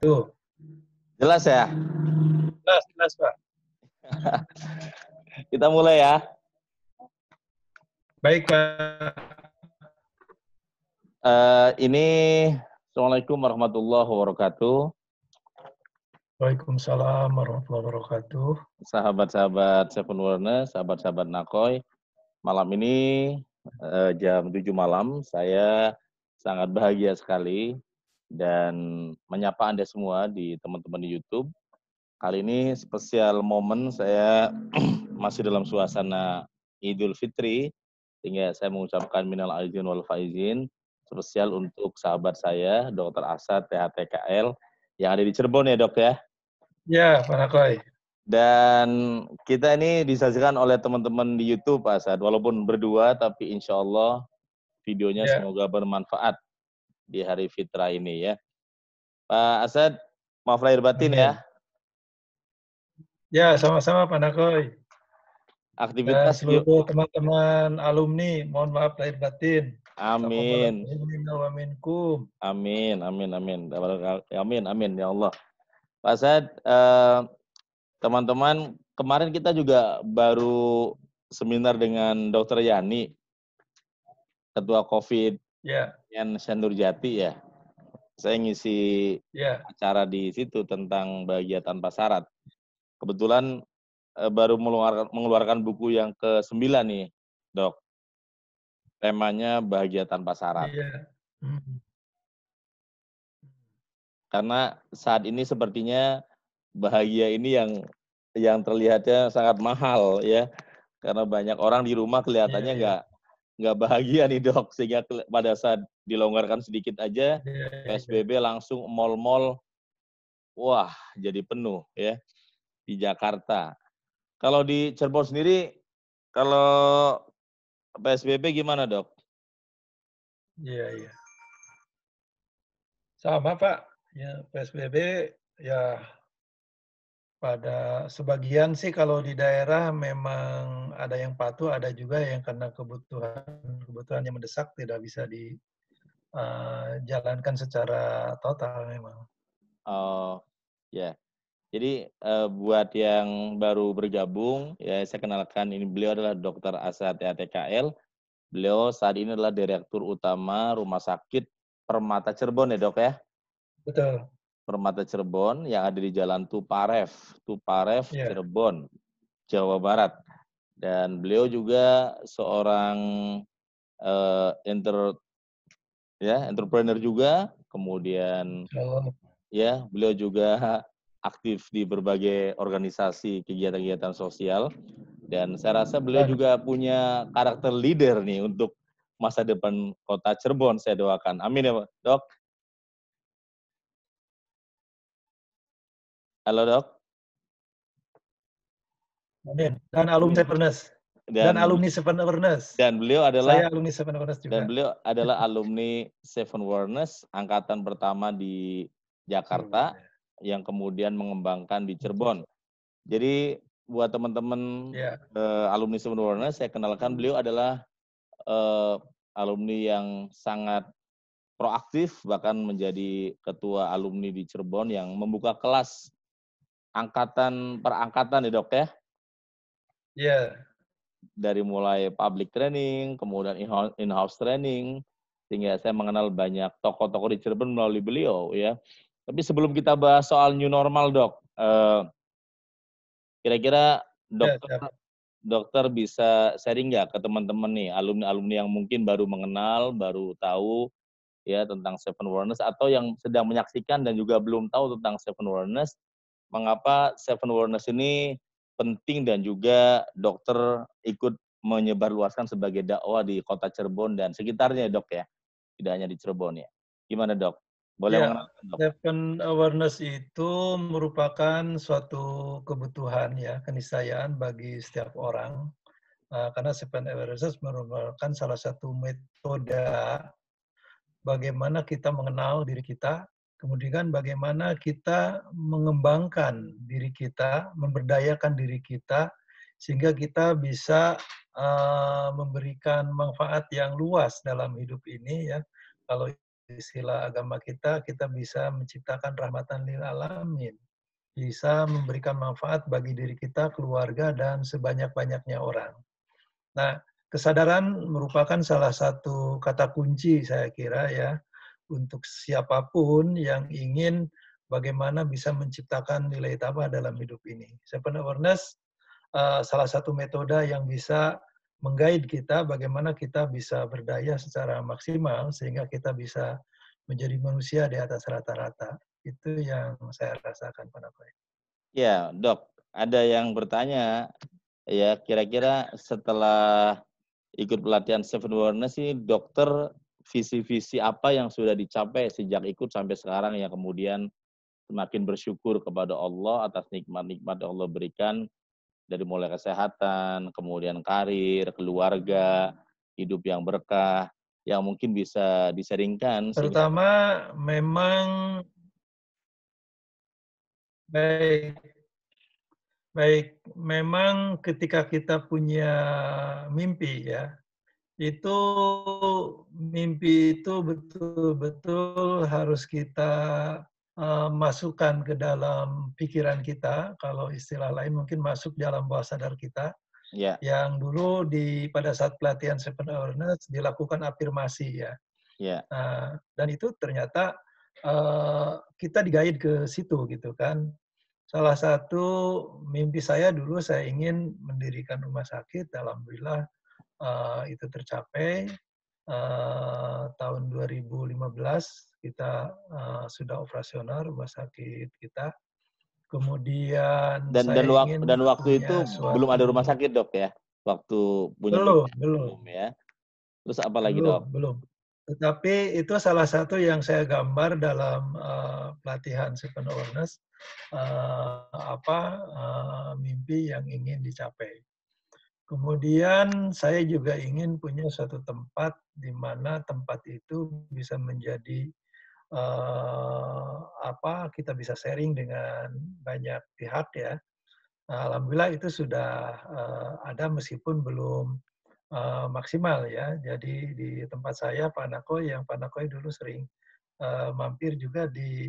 Tuh, Jelas ya? jelas, jelas, Pak. Kita mulai ya. Baik, Pak. Ini Assalamualaikum warahmatullahi wabarakatuh. Waalaikumsalam warahmatullahi wabarakatuh. Sahabat-sahabat Seven Wellness, sahabat-sahabat Nakoy. Malam ini jam 7 malam, saya sangat bahagia sekali dan menyapa Anda semua di teman-teman di YouTube. Kali ini spesial momen saya masih dalam suasana Idul Fitri, sehingga saya mengucapkan minal aidin wal faizin spesial untuk sahabat saya, Dr. Asad THTKL, yang ada di Cirebon ya dok ya. Ya, Pak Nakoy. Dan kita ini disajikan oleh teman-teman di YouTube Pak Asad, walaupun berdua tapi insya Allah videonya Ya, semoga bermanfaat di hari fitrah ini ya. Pak Asad, maaf lahir batin ya. amin. Ya, sama-sama Pak Nakoy. Dan Aktivitas seluruh teman-teman alumni, mohon maaf lahir batin. amin. Taqabbalallahu minna wa minkum. Amin, amin, amin. Amin, amin, ya Allah. Pak Said, teman-teman, kemarin kita juga baru seminar dengan Dr. Yani, Ketua COVID Ya, yang Nurjati ya. Saya ngisi ya, acara di situ tentang bahagia tanpa syarat. Kebetulan baru mengeluarkan buku yang ke-9 nih, Dok. Temanya bahagia tanpa syarat. iya. Hmm. Karena saat ini sepertinya bahagia ini yang terlihatnya sangat mahal ya, karena banyak orang di rumah Iya, kelihatannya iya. nggak bahagia nih dok, sehingga pada saat dilonggarkan sedikit aja Iya, iya. PSBB langsung mal-mal wah jadi penuh ya di Jakarta. Kalau di Cirebon sendiri kalau PSBB gimana dok? Iya, iya. Sama Pak. Ya, PSBB ya pada sebagian sih kalau di daerah memang ada yang patuh, ada juga yang karena kebutuhan yang mendesak tidak bisa dijalankan secara total memang. Oh ya. Jadi buat yang baru bergabung, ya saya kenalkan ini beliau adalah Dr. Asad THTKL. Beliau saat ini adalah Direktur Utama Rumah Sakit Permata Cirebon ya dok ya. Betul. Permata Cirebon yang ada di Jalan Tuparef Ya. Cirebon, Jawa Barat. Dan beliau juga seorang entrepreneur juga, kemudian Kalau ya, beliau juga aktif di berbagai organisasi kegiatan-kegiatan sosial dan saya rasa beliau waduh, juga punya karakter leader nih untuk masa depan Kota Cirebon, saya doakan. Amin ya, Dok. Halo, Dok. amin. Dan alumni Severness. Dan Dan alumni Severness. dan beliau adalah Saya alumni Severness dan juga. beliau adalah alumni Seven Wellness angkatan pertama di Jakarta Cirebon. yang kemudian mengembangkan di Cirebon. Jadi buat teman-teman Ya, alumni Seven Wellness, saya kenalkan beliau adalah eh, alumni yang sangat proaktif, bahkan menjadi ketua alumni di Cirebon yang membuka kelas angkatan per angkatan ya dok ya, ya, dari mulai public training, kemudian in-house training, sehingga saya mengenal banyak tokoh-tokoh di Cirebon melalui beliau ya. Tapi sebelum kita bahas soal new normal dok, kira-kira ya, dokter siap. dokter bisa sharing nggak ke teman-teman nih, alumni-alumni yang mungkin baru mengenal, baru tahu ya tentang Seven Wellness atau yang sedang menyaksikan dan juga belum tahu tentang Seven Wellness, mengapa Seven Wellness ini penting dan juga dokter ikut menyebarluaskan sebagai dakwah di Kota Cirebon dan sekitarnya dok ya, tidak hanya di Cirebon ya. Gimana dok? Boleh Ya, mengenalkan dok? Seven Awareness itu merupakan suatu kebutuhan ya, keniscayaan bagi setiap orang. Karena Seven Awareness merupakan salah satu metode bagaimana kita mengenal diri kita, kemudian bagaimana kita mengembangkan diri kita, memberdayakan diri kita, sehingga kita bisa memberikan manfaat yang luas dalam hidup ini ya. Kalau istilah agama kita bisa menciptakan rahmatan lil alamin, bisa memberikan manfaat bagi diri kita, keluarga, dan sebanyak-banyaknya orang. Nah, kesadaran merupakan salah satu kata kunci saya kira ya, untuk siapapun yang ingin bagaimana bisa menciptakan nilai tambah dalam hidup ini. Seven awareness salah satu metode yang bisa mengguide kita bagaimana kita bisa berdaya secara maksimal sehingga kita bisa menjadi manusia di atas rata-rata. Itu yang saya rasakan, Pak Nakoy. Ya, Dok, ada yang bertanya, ya kira-kira setelah ikut pelatihan Seven Awareness sih, dokter visi-visi apa yang sudah dicapai sejak ikut sampai sekarang yang kemudian semakin bersyukur kepada Allah atas nikmat-nikmat yang Allah berikan dari mulai kesehatan, kemudian karir, keluarga, hidup yang berkah, yang mungkin bisa diseringkan sehingga Pertama, memang baik, baik, memang ketika kita punya mimpi ya, itu mimpi itu betul-betul harus kita masukkan ke dalam pikiran kita, kalau istilah lain mungkin masuk dalam bawah sadar kita, ya, yang dulu pada saat pelatihan Seven Awareness dilakukan afirmasi ya. ya, Nah, dan itu ternyata kita digait ke situ gitu kan. Salah satu mimpi saya dulu saya ingin mendirikan rumah sakit, alhamdulillah itu tercapai. Tahun 2015 kita sudah operasional rumah sakit kita. Kemudian saya ingin dan waktu punya itu belum ada rumah suatu sakit, Dok, ya? Waktu punya belum, mimpi belum, belum ya? Terus apa lagi, belum, Dok? belum. Tetapi itu salah satu yang saya gambar dalam pelatihan Seven Awareness, mimpi yang ingin dicapai. Kemudian saya juga ingin punya suatu tempat di mana tempat itu bisa menjadi kita bisa sharing dengan banyak pihak ya. Nah, alhamdulillah itu sudah ada meskipun belum maksimal ya. Jadi di tempat saya Pak Nakoy, yang Pak Nakoy dulu sering mampir juga di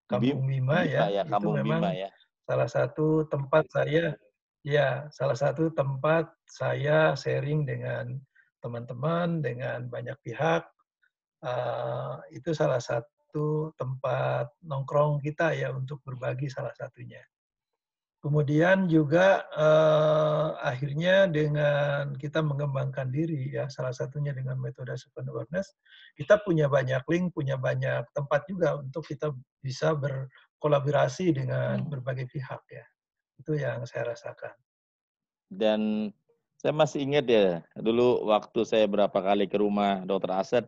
Kampung Mima Bima ya, ya, itu Kampung Bima memang ya? salah satu tempat saya ya, salah satu tempat saya sharing dengan teman-teman, dengan banyak pihak. Itu salah satu tempat nongkrong kita ya untuk berbagi salah satunya. Kemudian juga akhirnya dengan kita mengembangkan diri ya, salah satunya dengan metode Seven Awareness, kita punya banyak link, punya banyak tempat juga untuk kita bisa berkolaborasi dengan berbagai pihak ya. Itu yang saya rasakan. Dan saya masih ingat ya, dulu waktu saya berapa kali ke rumah Dokter Asad,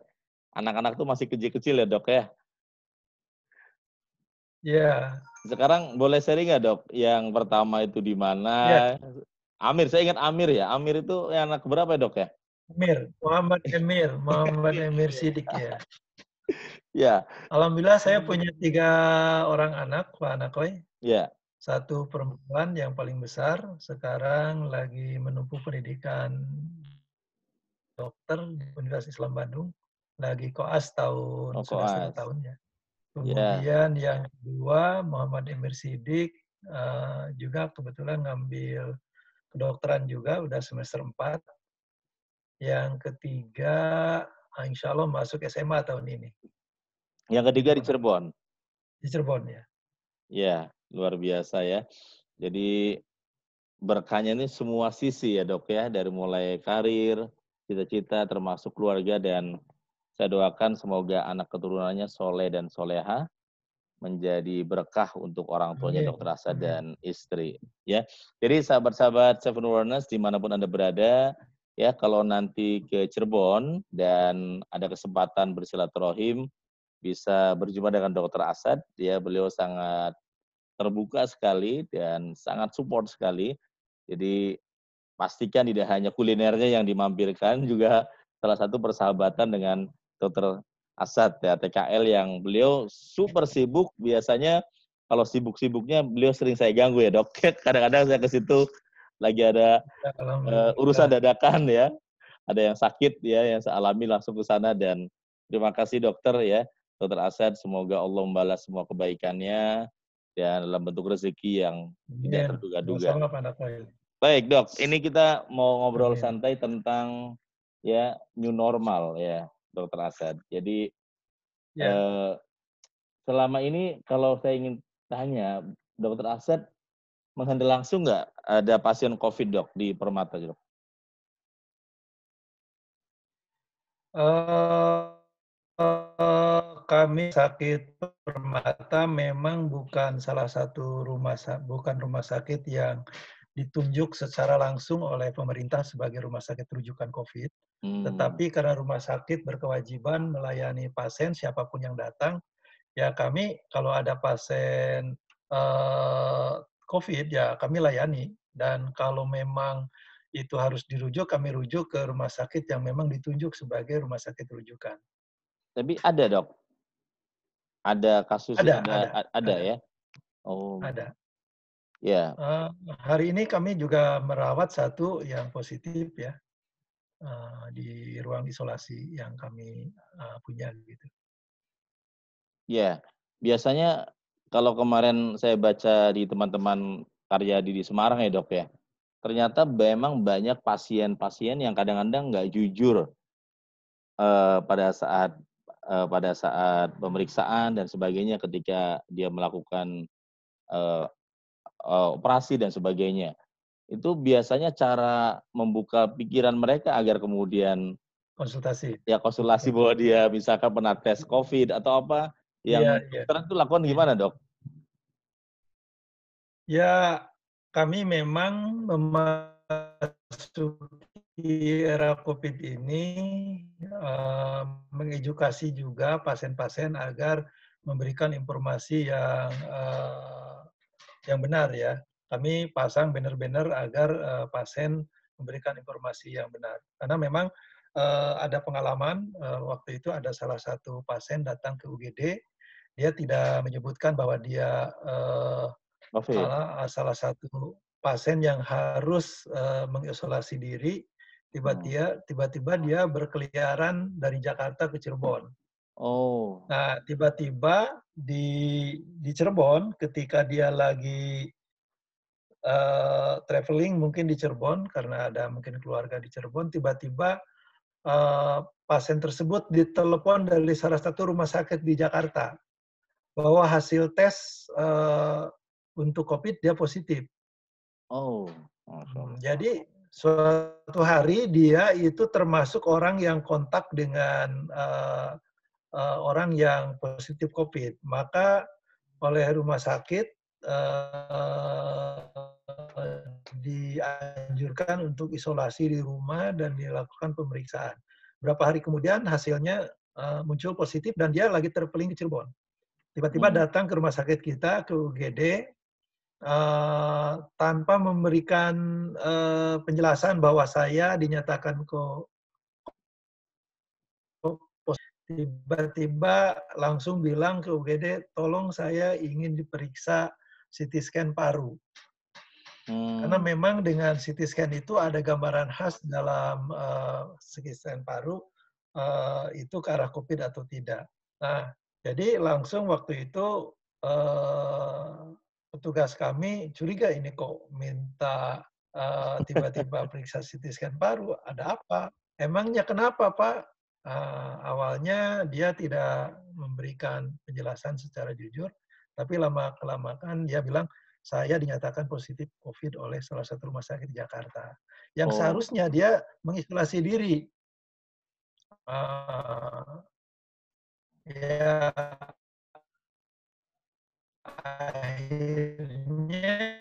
anak-anak tuh masih kecil-kecil ya, Dok, ya? Ya, Sekarang boleh sharing nggak, Dok? Yang pertama itu di ya, mana? Amir, saya ingat Amir ya. Amir itu yang anak berapa ya, Dok, ya? Muhammad Emir Sidik ya. Ya, Alhamdulillah saya punya 3 orang anak, Pak Nakoy. ya. 1 perempuan yang paling besar, sekarang lagi menempuh pendidikan dokter di Universitas Islam Bandung, lagi koas Oh, sudah setengah koas. tahunnya. Ya. Kemudian yang kedua Muhammad Emir Sidik, juga kebetulan ngambil kedokteran juga, udah semester 4. Yang ketiga, insya Allah masuk SMA tahun ini. Yang ketiga Gitu di Pak Nakoy. Cirebon. Di Cirebon ya. Ya, luar biasa ya. Jadi berkahnya ini semua sisi ya, Dok, ya, dari mulai karir, cita-cita, termasuk keluarga, dan saya doakan semoga anak keturunannya soleh dan soleha, menjadi berkah untuk orang tuanya Amin, Dokter Asad amin. dan istri. Ya, jadi sahabat-sahabat Seven Awareness dimanapun Anda berada, ya kalau nanti ke Cirebon dan ada kesempatan bersilaturahim, bisa berjumpa dengan Dokter Asad. Ya, beliau sangat terbuka sekali dan sangat support sekali. Jadi pastikan tidak hanya kulinernya yang dimampirkan, juga salah satu persahabatan dengan Dokter Asad ya, TKL, yang beliau super sibuk. Biasanya kalau sibuk-sibuknya beliau sering saya ganggu ya, Dok. Kadang-kadang saya ke situ lagi ada urusan Alhamdulillah. dadakan ya. Ada yang sakit ya, yang saya alami langsung ke sana. Dan terima kasih dokter ya, Dr. Asad. Semoga Allah membalas semua kebaikannya dan dalam bentuk rezeki yang tidak Amin. terduga-duga. Sama-sama Pak Nakoil. Baik, Dok. Ini kita mau ngobrol Amin. santai tentang ya new normal ya, Dr. Asad. Jadi Ya. selama ini kalau saya ingin tanya, Dr. Asad menghandle langsung nggak ada pasien COVID, Dok, di Permata, Dok? Eh, Kami sakit Permata memang bukan salah satu bukan rumah sakit yang ditunjuk secara langsung oleh pemerintah sebagai rumah sakit rujukan COVID. Hmm. Tetapi karena rumah sakit berkewajiban melayani pasien siapapun yang datang, ya kami kalau ada pasien eh, COVID ya kami layani. Dan kalau memang itu harus dirujuk, kami rujuk ke rumah sakit yang memang ditunjuk sebagai rumah sakit rujukan. Tapi ada, Dok? Ada kasus Ada, ada, ada ada, ya? Oh, ada. ya. Eh, Hari ini kami juga merawat satu yang positif ya di ruang isolasi yang kami punya gitu. Ya. Biasanya kalau kemarin saya baca di teman-teman Karyadi di Semarang ya, Dok, ya. Ternyata memang banyak pasien-pasien yang kadang-kadang nggak jujur pada saat pemeriksaan dan sebagainya ketika dia melakukan, eee operasi dan sebagainya. Itu biasanya cara membuka pikiran mereka agar kemudian Konsultasi. ya konsultasi bahwa dia misalkan pernah tes COVID atau apa, Iya, yang iya, dokter itu lakukan iya. gimana, Dok? Ya, kami memang memasuki era COVID ini mengedukasi juga pasien-pasien agar memberikan informasi yang benar ya. Kami pasang banner-banner agar pasien memberikan informasi yang benar. Karena memang ada pengalaman waktu itu ada salah satu pasien datang ke UGD, dia tidak menyebutkan bahwa dia COVID? salah satu pasien yang harus mengisolasi diri, Hmm. tiba-tiba dia berkeliaran dari Jakarta ke Cirebon. Oh. Nah, tiba-tiba di Cirebon, ketika dia lagi traveling mungkin di Cirebon, karena ada mungkin keluarga di Cirebon, tiba-tiba pasien tersebut ditelepon dari salah satu rumah sakit di Jakarta bahwa hasil tes untuk COVID dia positif. Oh, masya Allah. Jadi suatu hari dia itu termasuk orang yang kontak dengan orang yang positif COVID. Maka oleh rumah sakit dianjurkan untuk isolasi di rumah dan dilakukan pemeriksaan. Berapa hari kemudian hasilnya muncul positif dan dia lagi terpeling di Cirebon. Tiba-tiba Hmm. datang ke rumah sakit kita, ke UGD, tanpa memberikan penjelasan bahwa saya dinyatakan tiba-tiba langsung bilang ke UGD, tolong saya ingin diperiksa CT scan paru. Karena Hmm. memang dengan CT scan itu ada gambaran khas dalam CT scan paru itu ke arah COVID atau tidak. Nah, jadi langsung waktu itu petugas kami curiga ini kok minta tiba-tiba periksa CT scan paru, ada apa? Emangnya kenapa Pak? Awalnya dia tidak memberikan penjelasan secara jujur, tapi lama-kelamaan dia bilang, saya dinyatakan positif COVID oleh salah satu rumah sakit di Jakarta. Yang Oh. seharusnya dia mengisolasi diri. Uh, ya akhirnya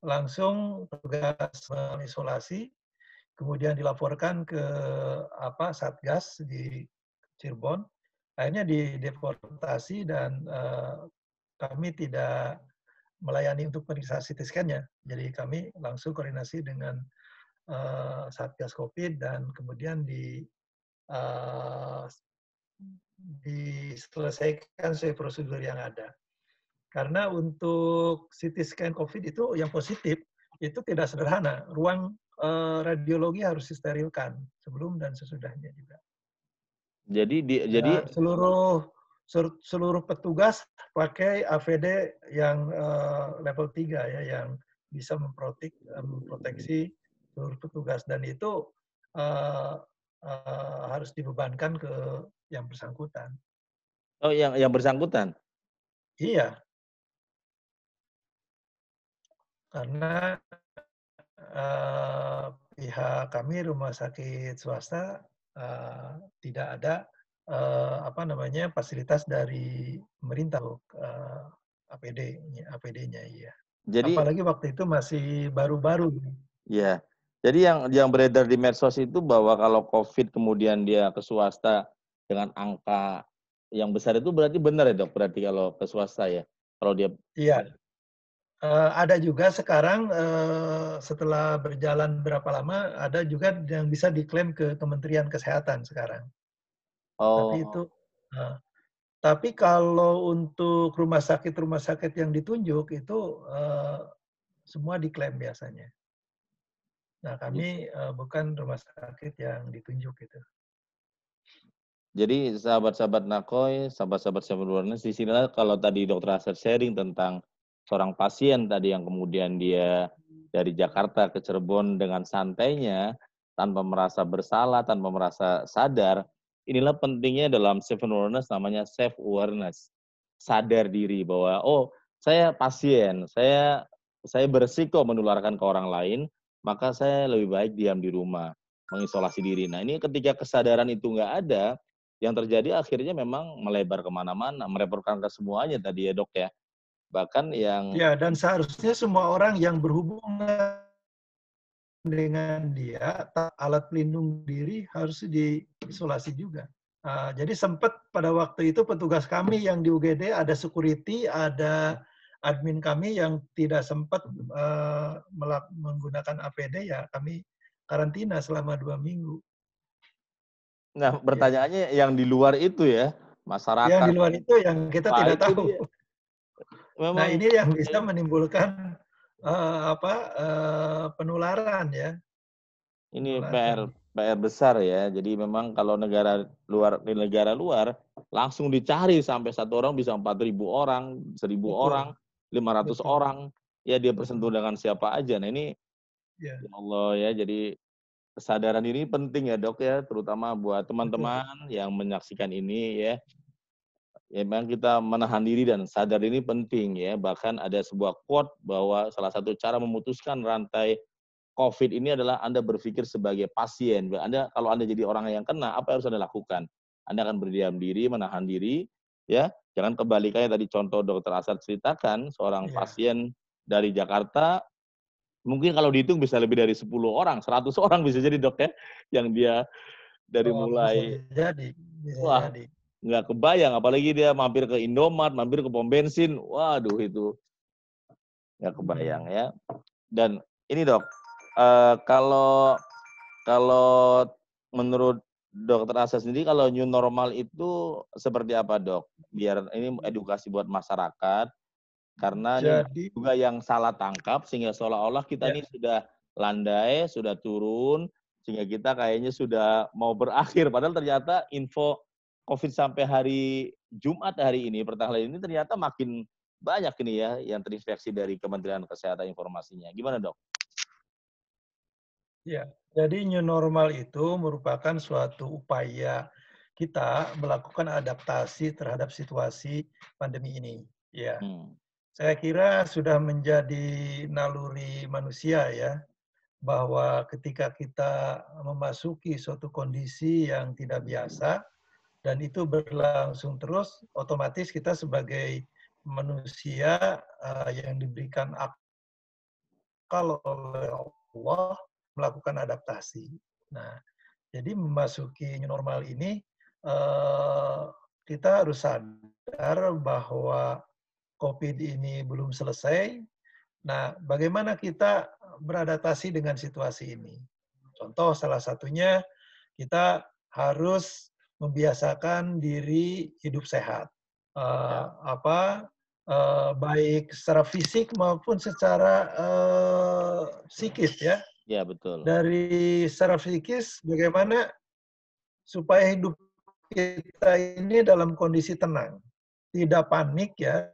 langsung petugas mengisolasi, kemudian dilaporkan ke Satgas di Cirebon. Akhirnya dideportasi dan kami tidak melayani untuk periksa CT scan-nya. Jadi kami langsung koordinasi dengan Satgas COVID dan kemudian uh, diselesaikan sesuai prosedur yang ada. Karena untuk CT scan COVID itu yang positif itu tidak sederhana. Ruang radiologi harus disterilkan sebelum dan sesudahnya juga. Jadi Dan seluruh petugas pakai APD yang level 3 ya, yang bisa memproteksi seluruh petugas, dan itu eh, harus dibebankan ke yang bersangkutan. oh yang bersangkutan. Iya, karena pihak kami rumah sakit swasta tidak ada apa namanya fasilitas dari pemerintah untuk APD-nya, iya. Jadi Apalagi waktu itu masih baru-baru. ya. Jadi yang beredar di medsos itu bahwa kalau COVID kemudian dia ke swasta dengan angka yang besar itu berarti benar ya, Dok? Berarti kalau ke swasta ya. Kalau dia Iya, ada juga sekarang setelah berjalan berapa lama, ada juga yang bisa diklaim ke Kementerian Kesehatan sekarang. Tapi itu oh, eh, Tapi kalau untuk rumah sakit yang ditunjuk itu semua diklaim biasanya. Nah, kami bukan rumah sakit yang ditunjuk itu. jadi sahabat-sahabat Nakoy, sahabat-sahabat Seven Wellness, di sinilah kalau tadi Dokter Asep sharing tentang seorang pasien tadi yang kemudian dia dari Jakarta ke Cirebon dengan santainya, tanpa merasa bersalah, tanpa merasa sadar, inilah pentingnya dalam Seven Wellness namanya self awareness. Sadar diri bahwa, oh saya pasien, saya beresiko menularkan ke orang lain, maka saya lebih baik diam di rumah, mengisolasi diri. Nah ini ketika kesadaran itu nggak ada, yang terjadi akhirnya memang melebar kemana-mana, merepotkan ke semuanya tadi ya Dok ya. Bahkan yang Ya, dan seharusnya semua orang yang berhubungan dengan dia, alat pelindung diri harus diisolasi juga. Jadi sempat pada waktu itu petugas kami yang di UGD ada security, ada admin kami yang tidak sempat menggunakan APD, ya kami karantina selama 2 minggu. nah Ya. pertanyaannya yang di luar itu ya, Yang di masyarakat. luar itu yang kita Wah tidak itu tahu. dia. Nah, Memang ini yang bisa menimbulkan penularan ya, ini PR penularan. PR besar ya. Jadi memang kalau di negara luar langsung dicari sampai satu orang bisa 4.000 orang, 1.000 orang, Betul, 500 betul, orang. Ya dia bersentuh betul. dengan siapa aja. Nah ini Ya, ya Allah ya, jadi kesadaran ini penting ya Dok ya, terutama buat betul. teman-teman yang menyaksikan ini ya. Ya memang kita menahan diri dan sadar ini penting ya. Bahkan ada sebuah quote bahwa salah satu cara memutuskan rantai COVID ini adalah Anda berpikir sebagai pasien. Kalau Anda jadi orang yang kena, apa yang harus Anda lakukan? Anda akan berdiam diri, menahan diri, ya. Jangan kebalikannya tadi contoh Dokter Asad ceritakan, seorang Ya. pasien dari Jakarta, mungkin kalau dihitung bisa lebih dari 10 orang, 100 orang bisa jadi Dok ya, yang dia dari Oh, bisa mulai, jadi, bisa wah jadi. nggak kebayang, apalagi dia mampir ke Indomart, mampir ke pom bensin, waduh itu nggak kebayang Hmm. ya. Dan ini Dok, kalau kalau menurut Dokter Asa sendiri, kalau new normal itu seperti apa Dok? Biar ini edukasi buat masyarakat, karena ini banyak Jadi, juga yang salah tangkap, sehingga seolah-olah kita ya, ini sudah landai, sudah turun, sehingga kita kayaknya sudah mau berakhir. Padahal ternyata info COVID sampai hari Jumat hari ini, pertanggal ini ternyata makin banyak ini ya yang terinfeksi dari Kementerian Kesehatan informasinya. Gimana Dok? ya. Jadi new normal itu merupakan suatu upaya kita melakukan adaptasi terhadap situasi pandemi ini. Ya, Hmm. saya kira sudah menjadi naluri manusia ya, bahwa ketika kita memasuki suatu kondisi yang tidak biasa dan itu berlangsung terus, otomatis kita sebagai manusia yang diberikan akal oleh Allah melakukan adaptasi. Nah, jadi memasuki new normal ini kita harus sadar bahwa COVID ini belum selesai. Nah, bagaimana kita beradaptasi dengan situasi ini? Contoh salah satunya kita harus membiasakan diri hidup sehat. Ya, Baik secara fisik maupun secara psikis ya. ya betul. Dari secara psikis bagaimana supaya hidup kita ini dalam kondisi tenang, tidak panik ya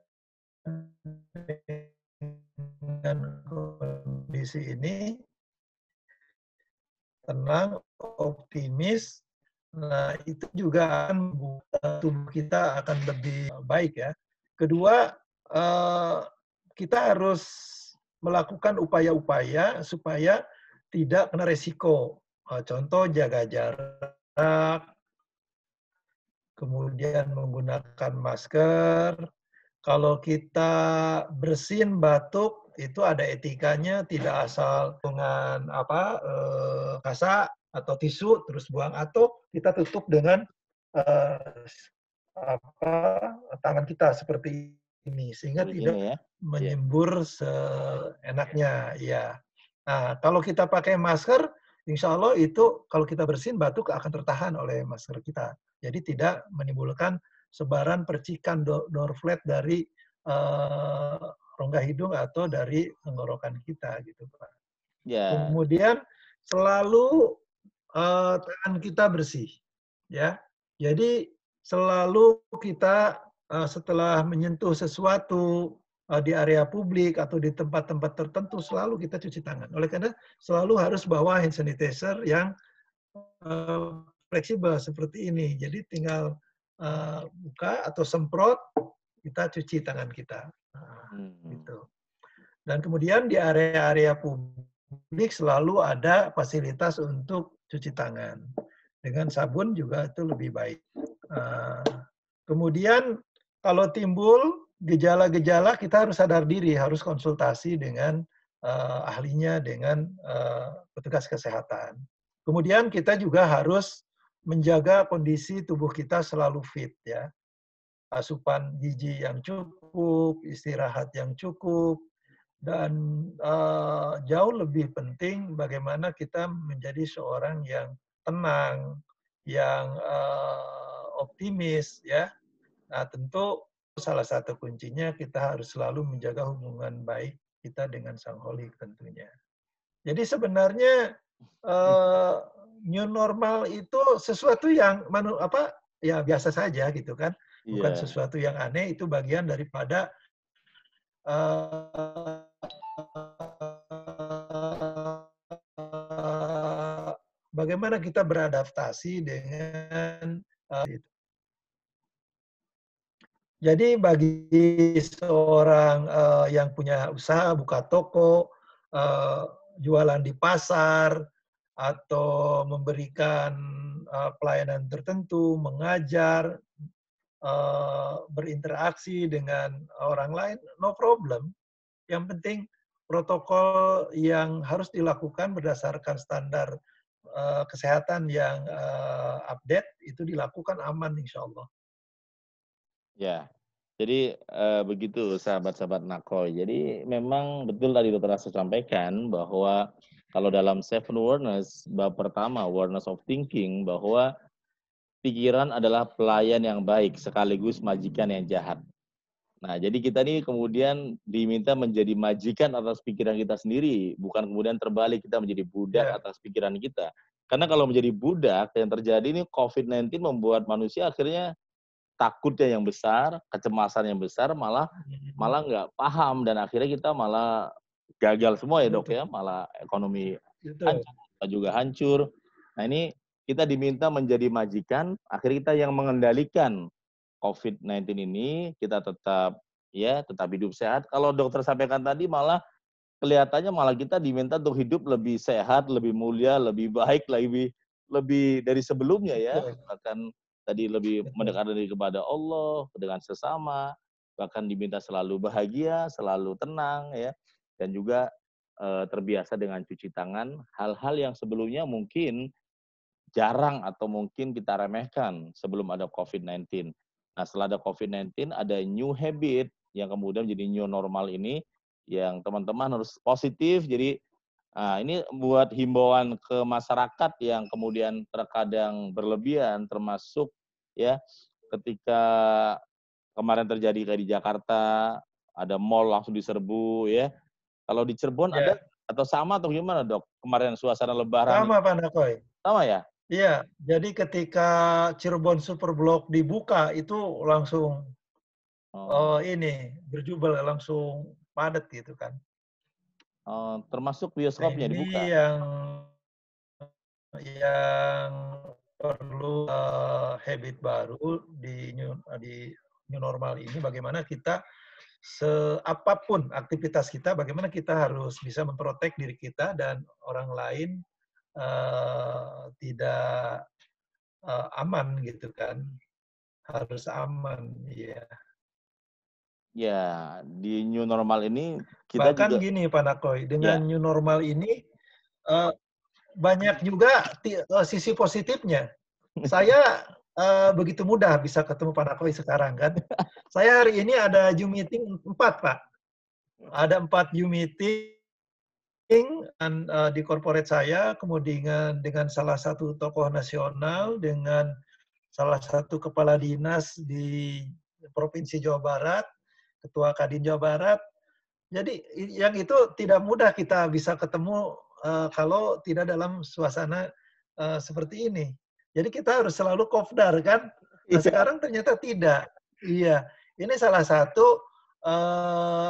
dengan kondisi ini, tenang, optimis. Nah, itu juga akan membuat tubuh kita akan lebih baik ya. Kedua, eh, kita harus melakukan upaya-upaya supaya tidak kena resiko. Contoh jaga jarak, kemudian menggunakan masker. Kalau kita bersin batuk itu ada etikanya, tidak asal dengan kasa atau tisu terus buang, atau kita tutup dengan eh, tangan kita seperti ini sehingga tidak Begini ya. Iya. menyembur seenaknya ya. Nah, kalau kita pakai masker, insya Allah itu kalau kita bersin batuk akan tertahan oleh masker kita. Jadi tidak menimbulkan sebaran percikan droplet dari rongga hidung atau dari tenggorokan kita gitu Pak. Ya. Kemudian selalu tangan kita bersih ya. Jadi selalu kita setelah menyentuh sesuatu di area publik atau di tempat-tempat tertentu selalu kita cuci tangan. Oleh karena selalu harus bawa hand sanitizer yang fleksibel seperti ini. Jadi tinggal buka atau semprot, kita cuci tangan kita. Nah, Hmm. gitu. Dan kemudian di area-area publik selalu ada fasilitas untuk cuci tangan. Dengan sabun juga itu lebih baik. Kemudian kalau timbul gejala-gejala, kita harus sadar diri, harus konsultasi dengan ahlinya, dengan petugas kesehatan. Kemudian kita juga harus menjaga kondisi tubuh kita selalu fit ya. Asupan gizi yang cukup, istirahat yang cukup, dan jauh lebih penting bagaimana kita menjadi seorang yang tenang, yang optimis ya. Nah, tentu salah satu kuncinya kita harus selalu menjaga hubungan baik kita dengan Sang Holik tentunya. Jadi sebenarnya eh, new normal itu sesuatu yang ya biasa saja gitu kan, bukan Iya. sesuatu yang aneh. Itu bagian daripada eh, bagaimana kita beradaptasi dengan itu. Jadi bagi seorang yang punya usaha, buka toko, eh, jualan di pasar, atau memberikan pelayanan tertentu, mengajar, berinteraksi dengan orang lain, no problem. Yang penting protokol yang harus dilakukan berdasarkan standar kesehatan yang update itu dilakukan aman insya Allah. Ya. Jadi begitu sahabat-sahabat Nakoi. Jadi memang betul tadi Dokter Asa sampaikan bahwa kalau dalam seven awareness, bab pertama awareness of thinking, bahwa pikiran adalah pelayan yang baik sekaligus majikan yang jahat. Nah, jadi kita ini kemudian diminta menjadi majikan atas pikiran kita sendiri, bukan kemudian terbalik kita menjadi budak Ya. atas pikiran kita. Karena kalau menjadi budak, yang terjadi ini COVID-19 membuat manusia akhirnya takutnya yang besar, kecemasan yang besar, malah nggak paham dan akhirnya kita malah gagal semua ya Dok Betul. ya, malah ekonomi Betul. hancur, kita juga hancur. Nah ini kita diminta menjadi majikan, akhirnya kita yang mengendalikan COVID-19 ini, kita tetap hidup sehat. Kalau dokter sampaikan tadi malah kelihatannya malah kita diminta untuk hidup lebih sehat, lebih mulia, lebih baik, lebih lebih dari sebelumnya ya. Betul. Bahkan tadi lebih Betul. mendekatkan diri kepada Allah, dengan sesama, bahkan diminta selalu bahagia, selalu tenang ya. Dan juga terbiasa dengan cuci tangan, hal-hal yang sebelumnya mungkin jarang atau mungkin kita remehkan sebelum ada COVID-19. Nah, setelah ada COVID-19, ada new habit yang kemudian menjadi new normal ini, yang teman-teman harus positif. Jadi, ini buat himbauan ke masyarakat yang kemudian terkadang berlebihan, termasuk ya ketika kemarin terjadi kayak di Jakarta, ada mall langsung diserbu ya. Kalau di Cirebon ada Ya. atau sama atau gimana dok? Kemarin suasana Lebaran Sama Pak Nakoy. sama ya? Iya, jadi ketika Cirebon Superblok dibuka itu langsung Oh, ini berjubel, langsung padat gitu kan. oh, termasuk Nah bioskopnya ini dibuka? yang perlu habit baru di new normal ini, bagaimana kita apapun aktivitas kita, bagaimana kita harus bisa memprotek diri kita dan orang lain tidak aman gitu kan, harus aman, iya. Ya, di new normal ini kita Bahkan juga gini Pak Nakoy, dengan ya, new normal ini eee, banyak juga sisi positifnya. Saya begitu mudah bisa ketemu Pak Nakoy sekarang kan. Saya hari ini ada Zoom meeting 4 Pak. Ada 4 Zoom meeting dan, di corporate saya, kemudian dengan salah satu tokoh nasional, dengan salah satu kepala dinas di Provinsi Jawa Barat, Ketua Kadin Jawa Barat. Jadi yang itu tidak mudah kita bisa ketemu kalau tidak dalam suasana seperti ini. Jadi kita harus selalu kopdar kan. Nah iya, sekarang ternyata tidak. Iya, ini salah satu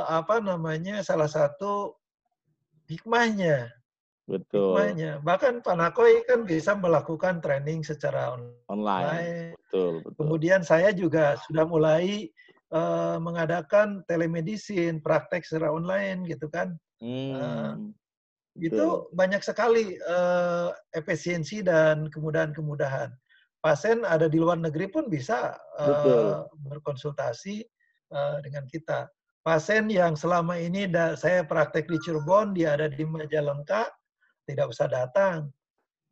apa namanya, salah satu hikmahnya. betul. Hikmahnya. Bahkan Pak Nakoi kan bisa melakukan training secara Online, online. betul betul. Kemudian saya juga sudah mulai mengadakan telemedicine, praktek secara online gitu kan. Eee, Hmm, betul itu banyak sekali efisiensi dan kemudahan-kemudahan. Pasien ada di luar negeri pun bisa betul. berkonsultasi dengan kita. Pasien yang selama ini saya praktek di Cirebon, dia ada di Majalengka, tidak usah datang,